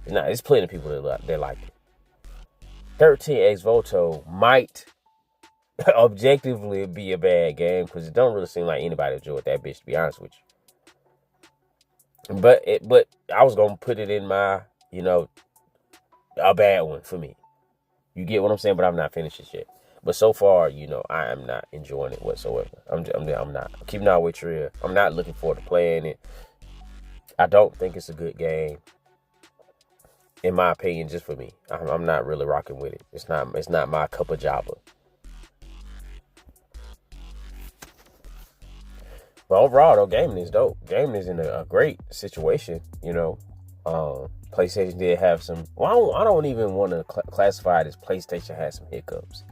It's not. There's plenty of people that like it. 13 Ex Voto might objectively be a bad game because it don't really seem like anybody enjoyed that bitch, to be honest with you. But I was gonna put it in my, you know, a bad one for me. You get what I'm saying? But I'm not finished it yet. But so far, you know, I am not enjoying it whatsoever. I'm not. Keeping out with real. I'm not looking forward to playing it. I don't think it's a good game. In my opinion, just for me. I'm not really rocking with it. It's not my cup of java. But overall, though, gaming is dope. Gaming is in a great situation, you know. PlayStation did have some... Well, I don't even want to classify it as PlayStation had some hiccups.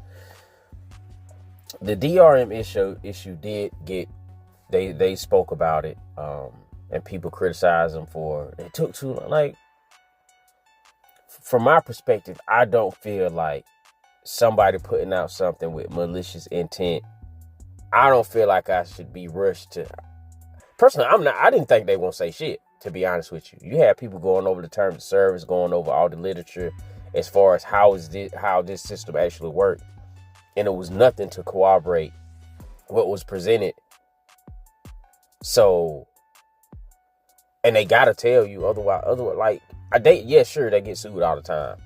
The DRM issue did get... They spoke about it, and people criticized them for... It took too long. Like, from my perspective, I don't feel like somebody putting out something with malicious intent. I don't feel like I should be rushed to... Personally, I didn't think they won't say shit, to be honest with you. You have people going over the terms of service, going over all the literature as far as how this system actually worked. And it was nothing to corroborate what was presented. So, and they gotta tell you otherwise, like, sure, they get sued all the time.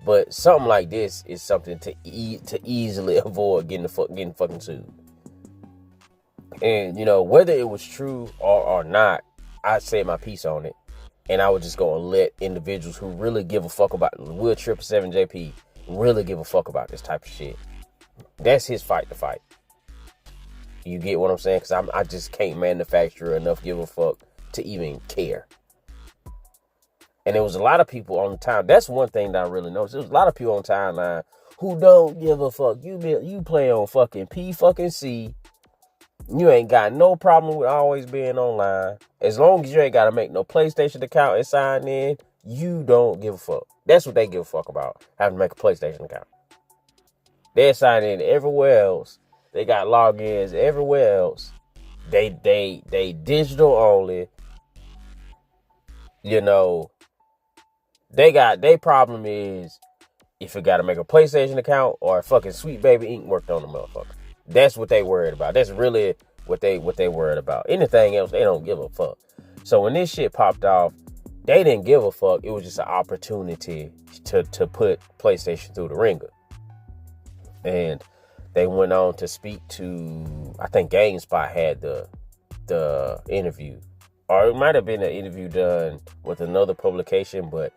But something like this is something to easily avoid getting fucking sued. And, you know, whether it was true or not, I said my piece on it. And I was just going to let individuals who really give a fuck about Will 777JP really give a fuck about this type of shit. That's his fight to fight. You get what I'm saying? Because I just can't manufacture enough give a fuck to even care. And there was a lot of people on the time. That's one thing that I really noticed. There was a lot of people on timeline who don't give a fuck. You play on fucking P-fucking-C. You ain't got no problem with always being online. As long as you ain't got to make no PlayStation account and sign in, you don't give a fuck. That's what they give a fuck about, having to make a PlayStation account. They're signing in everywhere else. They got logins everywhere else. They digital only. You know, they problem is if you got to make a PlayStation account or a fucking Sweet Baby Inc. worked on the motherfucker. That's what they worried about. That's really what they worried about. Anything else, they don't give a fuck. So when this shit popped off, they didn't give a fuck. It was just an opportunity to put PlayStation through the ringer. And they went on to speak to, I think GameSpot had the interview. Or it might have been an interview done with another publication, but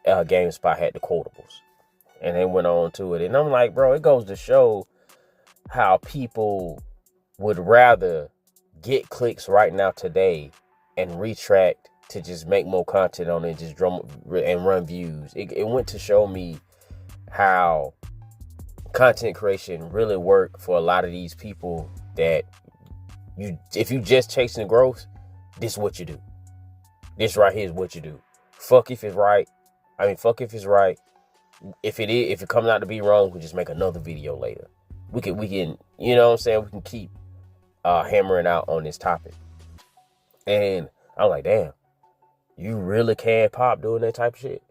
GameSpot had the quotables. And they went on to it. And I'm like, bro, it goes to show how people would rather get clicks right now today and retract to just make more content on it, just drum and run views. It went to show me how content creation really work for a lot of these people that if you just chasing the growth, this is what you do. This right here is what you do. Fuck if it's right. Fuck if it's right. If it comes out to be wrong, we'll just make another video later. We can, you know what I'm saying? We can keep hammering out on this topic. And I'm like, damn, you really can pop doing that type of shit.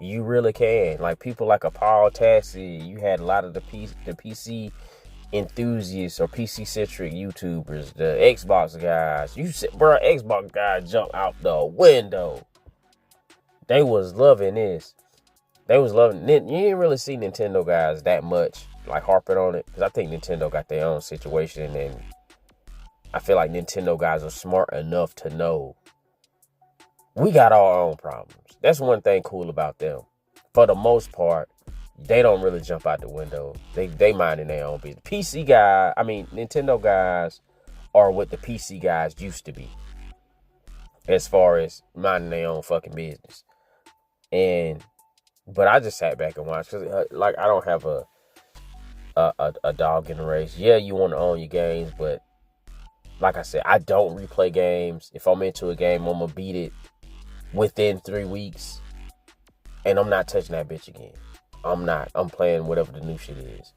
You really can. Like people like a Paul Tassi, you had a lot of the PC enthusiasts or PC centric YouTubers, the Xbox guys. You said, bro, Xbox guys jump out the window. They was loving this. They was loving it. You didn't really see Nintendo guys that much like harping on it, because I think Nintendo got their own situation, and I feel like Nintendo guys are smart enough to know we got our own problems. That's one thing cool about them. For the most part, they don't really jump out the window. They minding their own business. Nintendo guys are what the PC guys used to be, as far as minding their own fucking business. But I just sat back and watched, because like, I don't have a dog in the race. Yeah, you want to own your games, but like I said, I don't replay games. If I'm into a game, I'm gonna beat it within 3 weeks, and I'm not touching that bitch again. I'm playing whatever the new shit is.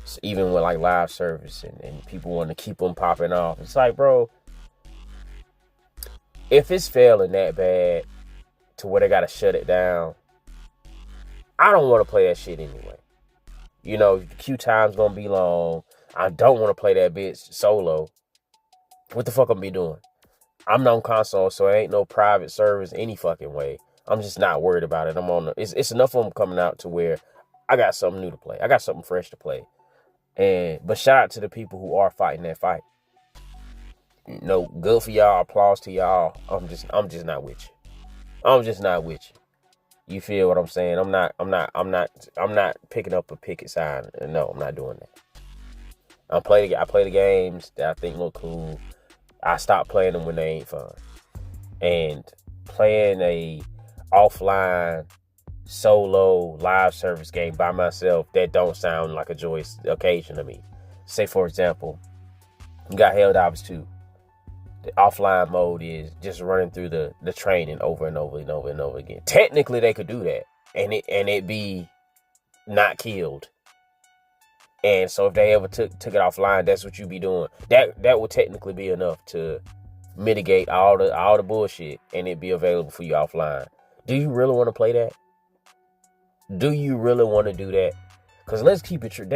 So even with like live service and people want to keep them popping off, it's like, bro, if it's failing that bad to where they gotta shut it down, I don't want to play that shit anyway. You know, queue time's gonna be long. I don't want to play that bitch solo. What the fuck I'm be doing? I'm not on console, so it ain't no private service any fucking way. I'm just not worried about it. It's enough of them coming out to where I got something new to play. I got something fresh to play. But shout out to the people who are fighting that fight. You know, good for y'all. Applause to y'all. I'm just not with you. I'm just not with you. You feel what I'm saying? I'm not picking up a picket sign. No, I'm not doing that. I play the games that I think look cool. I stop playing them when they ain't fun. And playing a offline solo live service game by myself, that don't sound like a joyous occasion to me. Say, for example, you got Helldivers 2. The offline mode is just running through the training over and over and over and over again. Technically, they could do that, and it be not killed. And so if they ever took it offline, that's what you be doing. That would technically be enough to mitigate all the bullshit, and it be available for you offline. Do you really want to play that? Do you really want to do that? Because let's keep it true.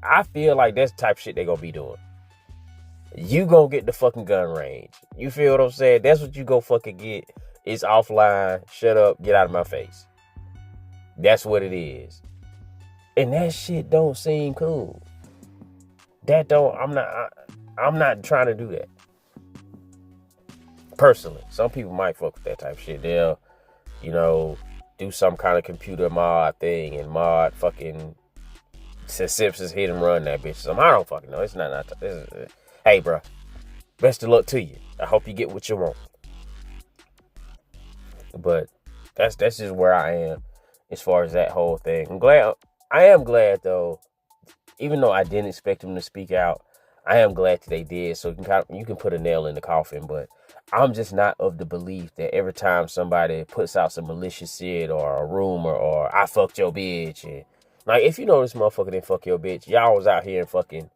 I feel like that's the type of shit they gonna be doing. You gonna get the fucking gun range. You feel what I'm saying? That's what you go fucking get. It's offline. Shut up. Get out of my face. That's what it is. And that shit don't seem cool. I'm not trying to do that. Personally. Some people might fuck with that type of shit. They'll, do some kind of computer mod thing and mod fucking Simpsons hit and run that bitch. I don't fucking know. It's not. Hey, bro. Best of luck to you. I hope you get what you want. But that's just where I am as far as that whole thing. I am glad though, even though I didn't expect them to speak out, I am glad that they did. So you can put a nail in the coffin. But I'm just not of the belief that every time somebody puts out some malicious shit or a rumor or I fucked your bitch, and like, if you know this motherfucker didn't fuck your bitch, y'all was out here in fucking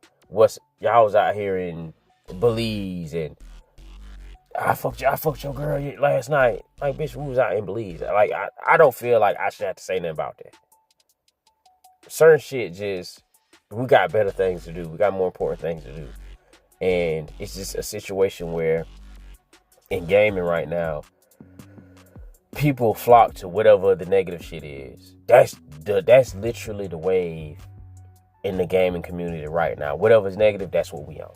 y'all was out here in Belize, and I fucked your girl last night. Like, bitch, we was out in Belize. Like, I don't feel like I should have to say nothing about that. Certain shit we got better things to do. We got more important things to do. And it's just a situation where in gaming right now, people flock to whatever the negative shit is. That's literally the wave in the gaming community right now. Whatever's negative, that's what we on.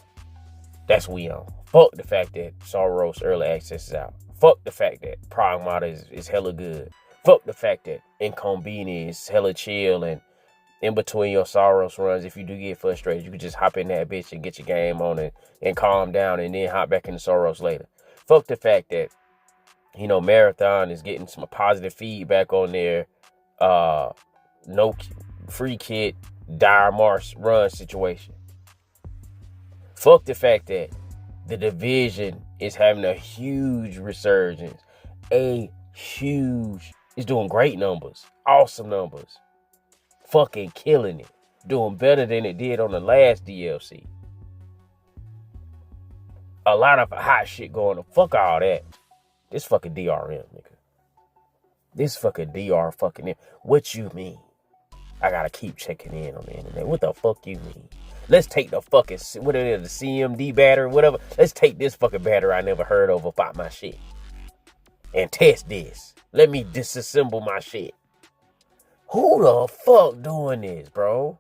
That's what we on. Fuck the fact that Soros Early Access is out. Fuck the fact that Pragmata is hella good. Fuck the fact that Incombini is hella chill, and in between your Soros runs, if you do get frustrated, you can just hop in that bitch and get your game on it and calm down and then hop back into Soros later. Fuck the fact that, Marathon is getting some positive feedback on their no free kit dire marsh run situation. Fuck the fact that the division is having a huge resurgence. It's doing great numbers. Awesome numbers. Fucking killing it. Doing better than it did on the last DLC. A lot of hot shit going on. Fuck all that. This fucking DRM, nigga. This fucking DR fucking. What you mean? I gotta keep checking in on the internet. What the fuck you mean? Let's take the fucking, what it is, the CMD battery, whatever. Let's take this fucking battery I never heard of about my shit and test this. Let me disassemble my shit. Who the fuck doing this, bro?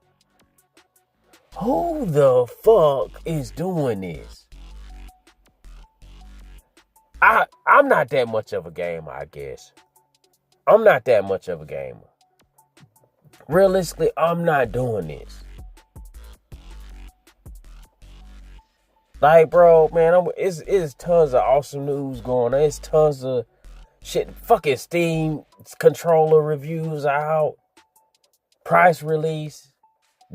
Who the fuck is doing this? I'm not that much of a gamer, I guess. I'm not that much of a gamer. Realistically, I'm not doing this. Like, bro, man, it's tons of awesome news going on. It's tons of shit. Fucking Steam controller reviews out. Price release.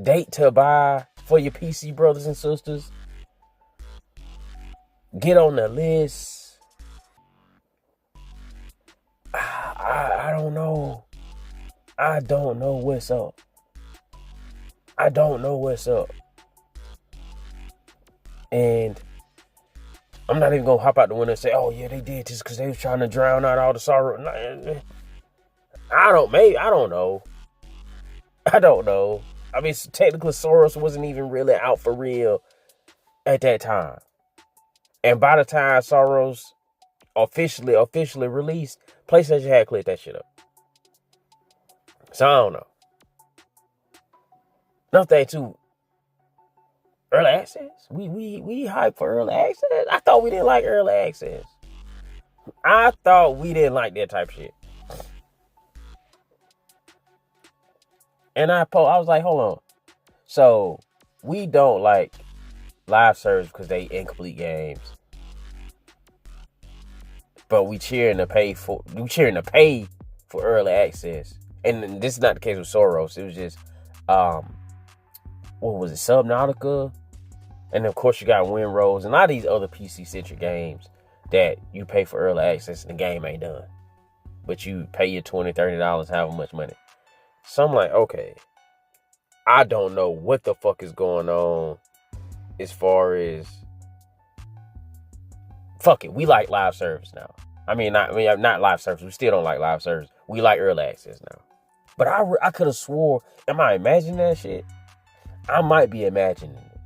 Date to buy for your PC brothers and sisters. Get on the list. I don't know. I don't know what's up. I don't know what's up. And I'm not even gonna hop out the window and say, oh yeah, they did this because they was trying to drown out all the sorrow. I don't know. I don't know. I mean, technically Soros wasn't even really out for real at that time. And by the time Soros officially released, PlayStation had cleared that shit up. So I don't know. Another thing too, early access? We hype for early access? I thought we didn't like early access. I thought we didn't like that type of shit. And I was like, hold on. So we don't like live service because they incomplete games. But we cheering to pay for early access. And this is not the case with Soros. It was just what was it, Subnautica? And of course you got Winrose and a lot of these other PC-centric games that you pay for early access and the game ain't done. But you pay your $20, $30, however much money. So I'm like, okay, I don't know what the fuck is going on as far as, fuck it, we like live service now. Not live service. We still don't like live service. We like early access now. But I could have swore, am I imagining that shit? I might be imagining it.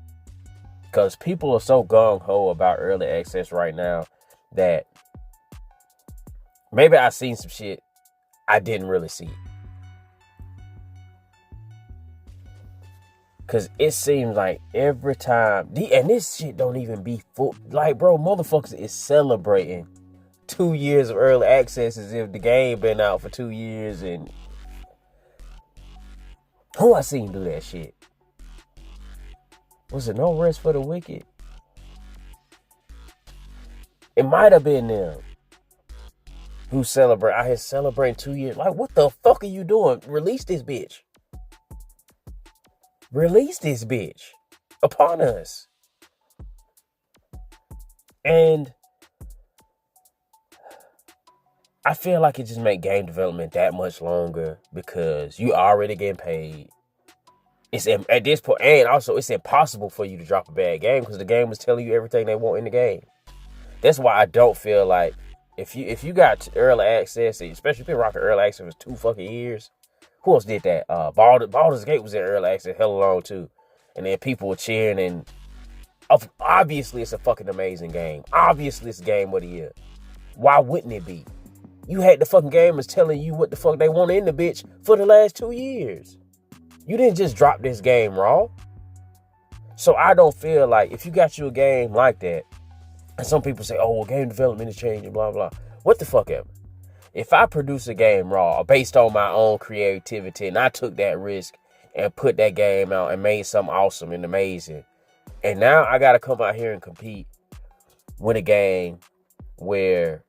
Because people are so gung-ho about early access right now that maybe I've seen some shit I didn't really see. Because it seems like every time, and this shit don't even be full. Like, bro, motherfuckers is celebrating 2 years of early access as if the game been out for 2 years. And who I seen do that shit? Was it No Rest for the Wicked? It might have been them who out here celebrating 2 years. Like, what the fuck are you doing? Release this bitch. Release this bitch upon us. And I feel like it just make game development that much longer because you already getting paid. It's at this point, and also it's impossible for you to drop a bad game because the game was telling you everything they want in the game. That's why I don't feel like if you got early access, especially if you've been rocking early access for 2 fucking years. Who else did that? Baldur's Gate was in early access hella long too, and then people were cheering. And obviously, it's a fucking amazing game. Obviously, it's a game of the year. Why wouldn't it be? You had the fucking gamers telling you what the fuck they want in the bitch for the last 2 years. You didn't just drop this game raw. So I don't feel like if you got you a game like that, and some people say, oh, well, game development is changing, blah, blah. What the fuck ever? If I produce a game raw based on my own creativity and I took that risk and put that game out and made something awesome and amazing, and now I got to come out here and compete with a game where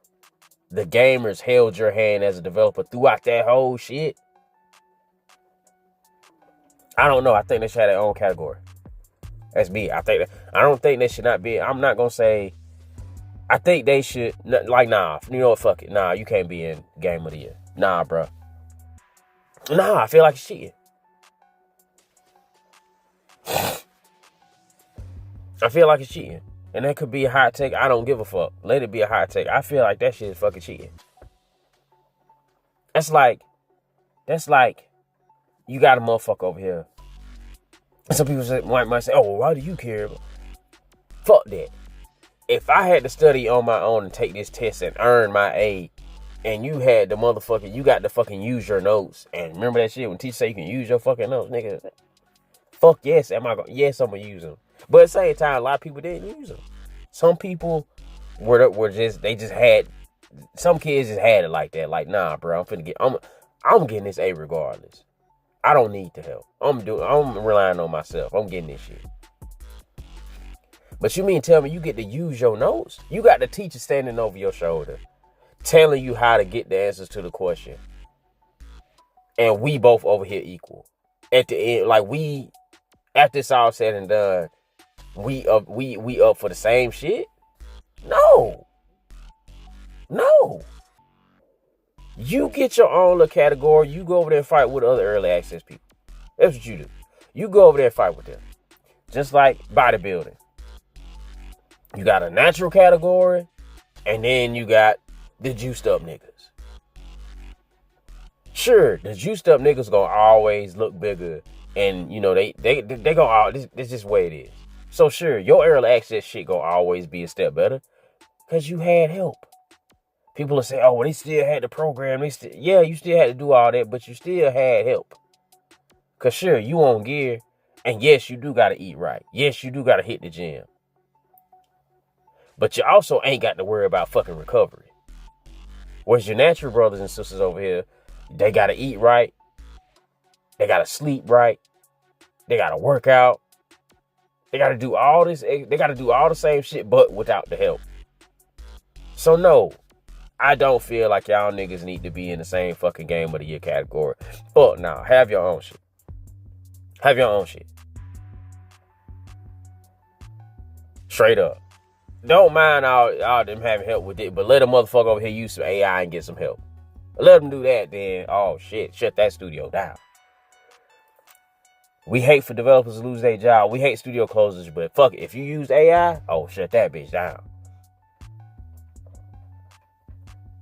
the gamers held your hand as a developer throughout that whole shit, I don't know. I think they should have their own category. That's me. I don't think they should not be. I'm not going to say. I think they should. Like, nah. You know what? Fuck it. Nah, you can't be in Game of the Year. Nah, bro. Nah, I feel like it's cheating. I feel like it's cheating. And that could be a hot take. I don't give a fuck. Let it be a hot take. I feel like that shit is fucking cheating. That's like you got a motherfucker over here. And some people might say, oh, well, why do you care? Fuck that. If I had to study on my own and take this test and earn my A, and you had the motherfucker, you got to fucking use your notes. And remember that shit when teachers say you can use your fucking notes, nigga? Fuck yes, yes, I'm gonna use them. But at the same time, a lot of people didn't use them. Some people some kids just had it like that. Like, nah, bro, I'm getting this A regardless. I don't need the help. I'm relying on myself. I'm getting this shit. But you mean tell me you get to use your notes? You got the teacher standing over your shoulder, telling you how to get the answers to the question. And we both over here equal. At the end, like after it's all said and done, we up for the same shit? No. You get your own little category. You go over there and fight with other early access people. That's what you do. You go over there and fight with them. Just like bodybuilding. You got a natural category, and then you got the juiced up niggas. Sure, the juiced up niggas gonna always look bigger, and you know they gonna this just the way it is. So sure, your early access shit gonna always be a step better, cause you had help. People will say, oh, well, they still had the program. Yeah, you still had to do all that, but you still had help. Cause sure, you on gear, and yes, you do gotta eat right. Yes, you do gotta hit the gym. But you also ain't got to worry about fucking recovery. Whereas your natural brothers and sisters over here, they gotta eat right. They gotta sleep right. They gotta work out. They gotta do all this. They gotta do all the same shit, but without the help. So no, I don't feel like y'all niggas need to be in the same fucking game of the year category. Fuck nah, have your own shit. Have your own shit. Straight up. Don't mind all them having help with it, but let a motherfucker over here use some AI and get some help. Let them do that, then, oh shit, shut that studio down. We hate for developers to lose their job. We hate studio closers, but fuck it. If you use AI, oh, shut that bitch down.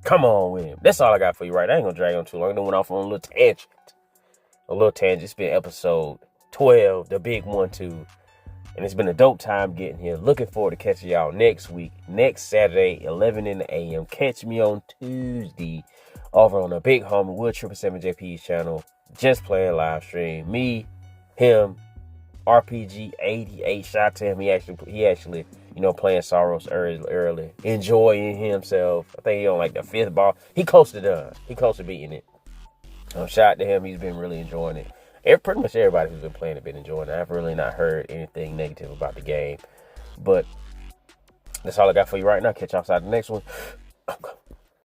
Come on with him. That's all I got for you, right? I ain't gonna drag on too long. I went off on a little tangent. It's been episode 12, the big one, too. And it's been a dope time getting here. Looking forward to catching y'all next week. Next Saturday, 11 in the a.m. Catch me on Tuesday over on the big homie Will 777JP's channel. Just playing live stream. Me, him, RPG88. Shout out to him. He actually, playing Soros early. Enjoying himself. I think he on like the 5th ball. He close to done. He close to beating it. Shout out to him. He's been really enjoying it. Pretty much everybody who's been playing has been enjoying it. I've really not heard anything negative about the game. But that's all I got for you right now. Catch y'all outside the next one.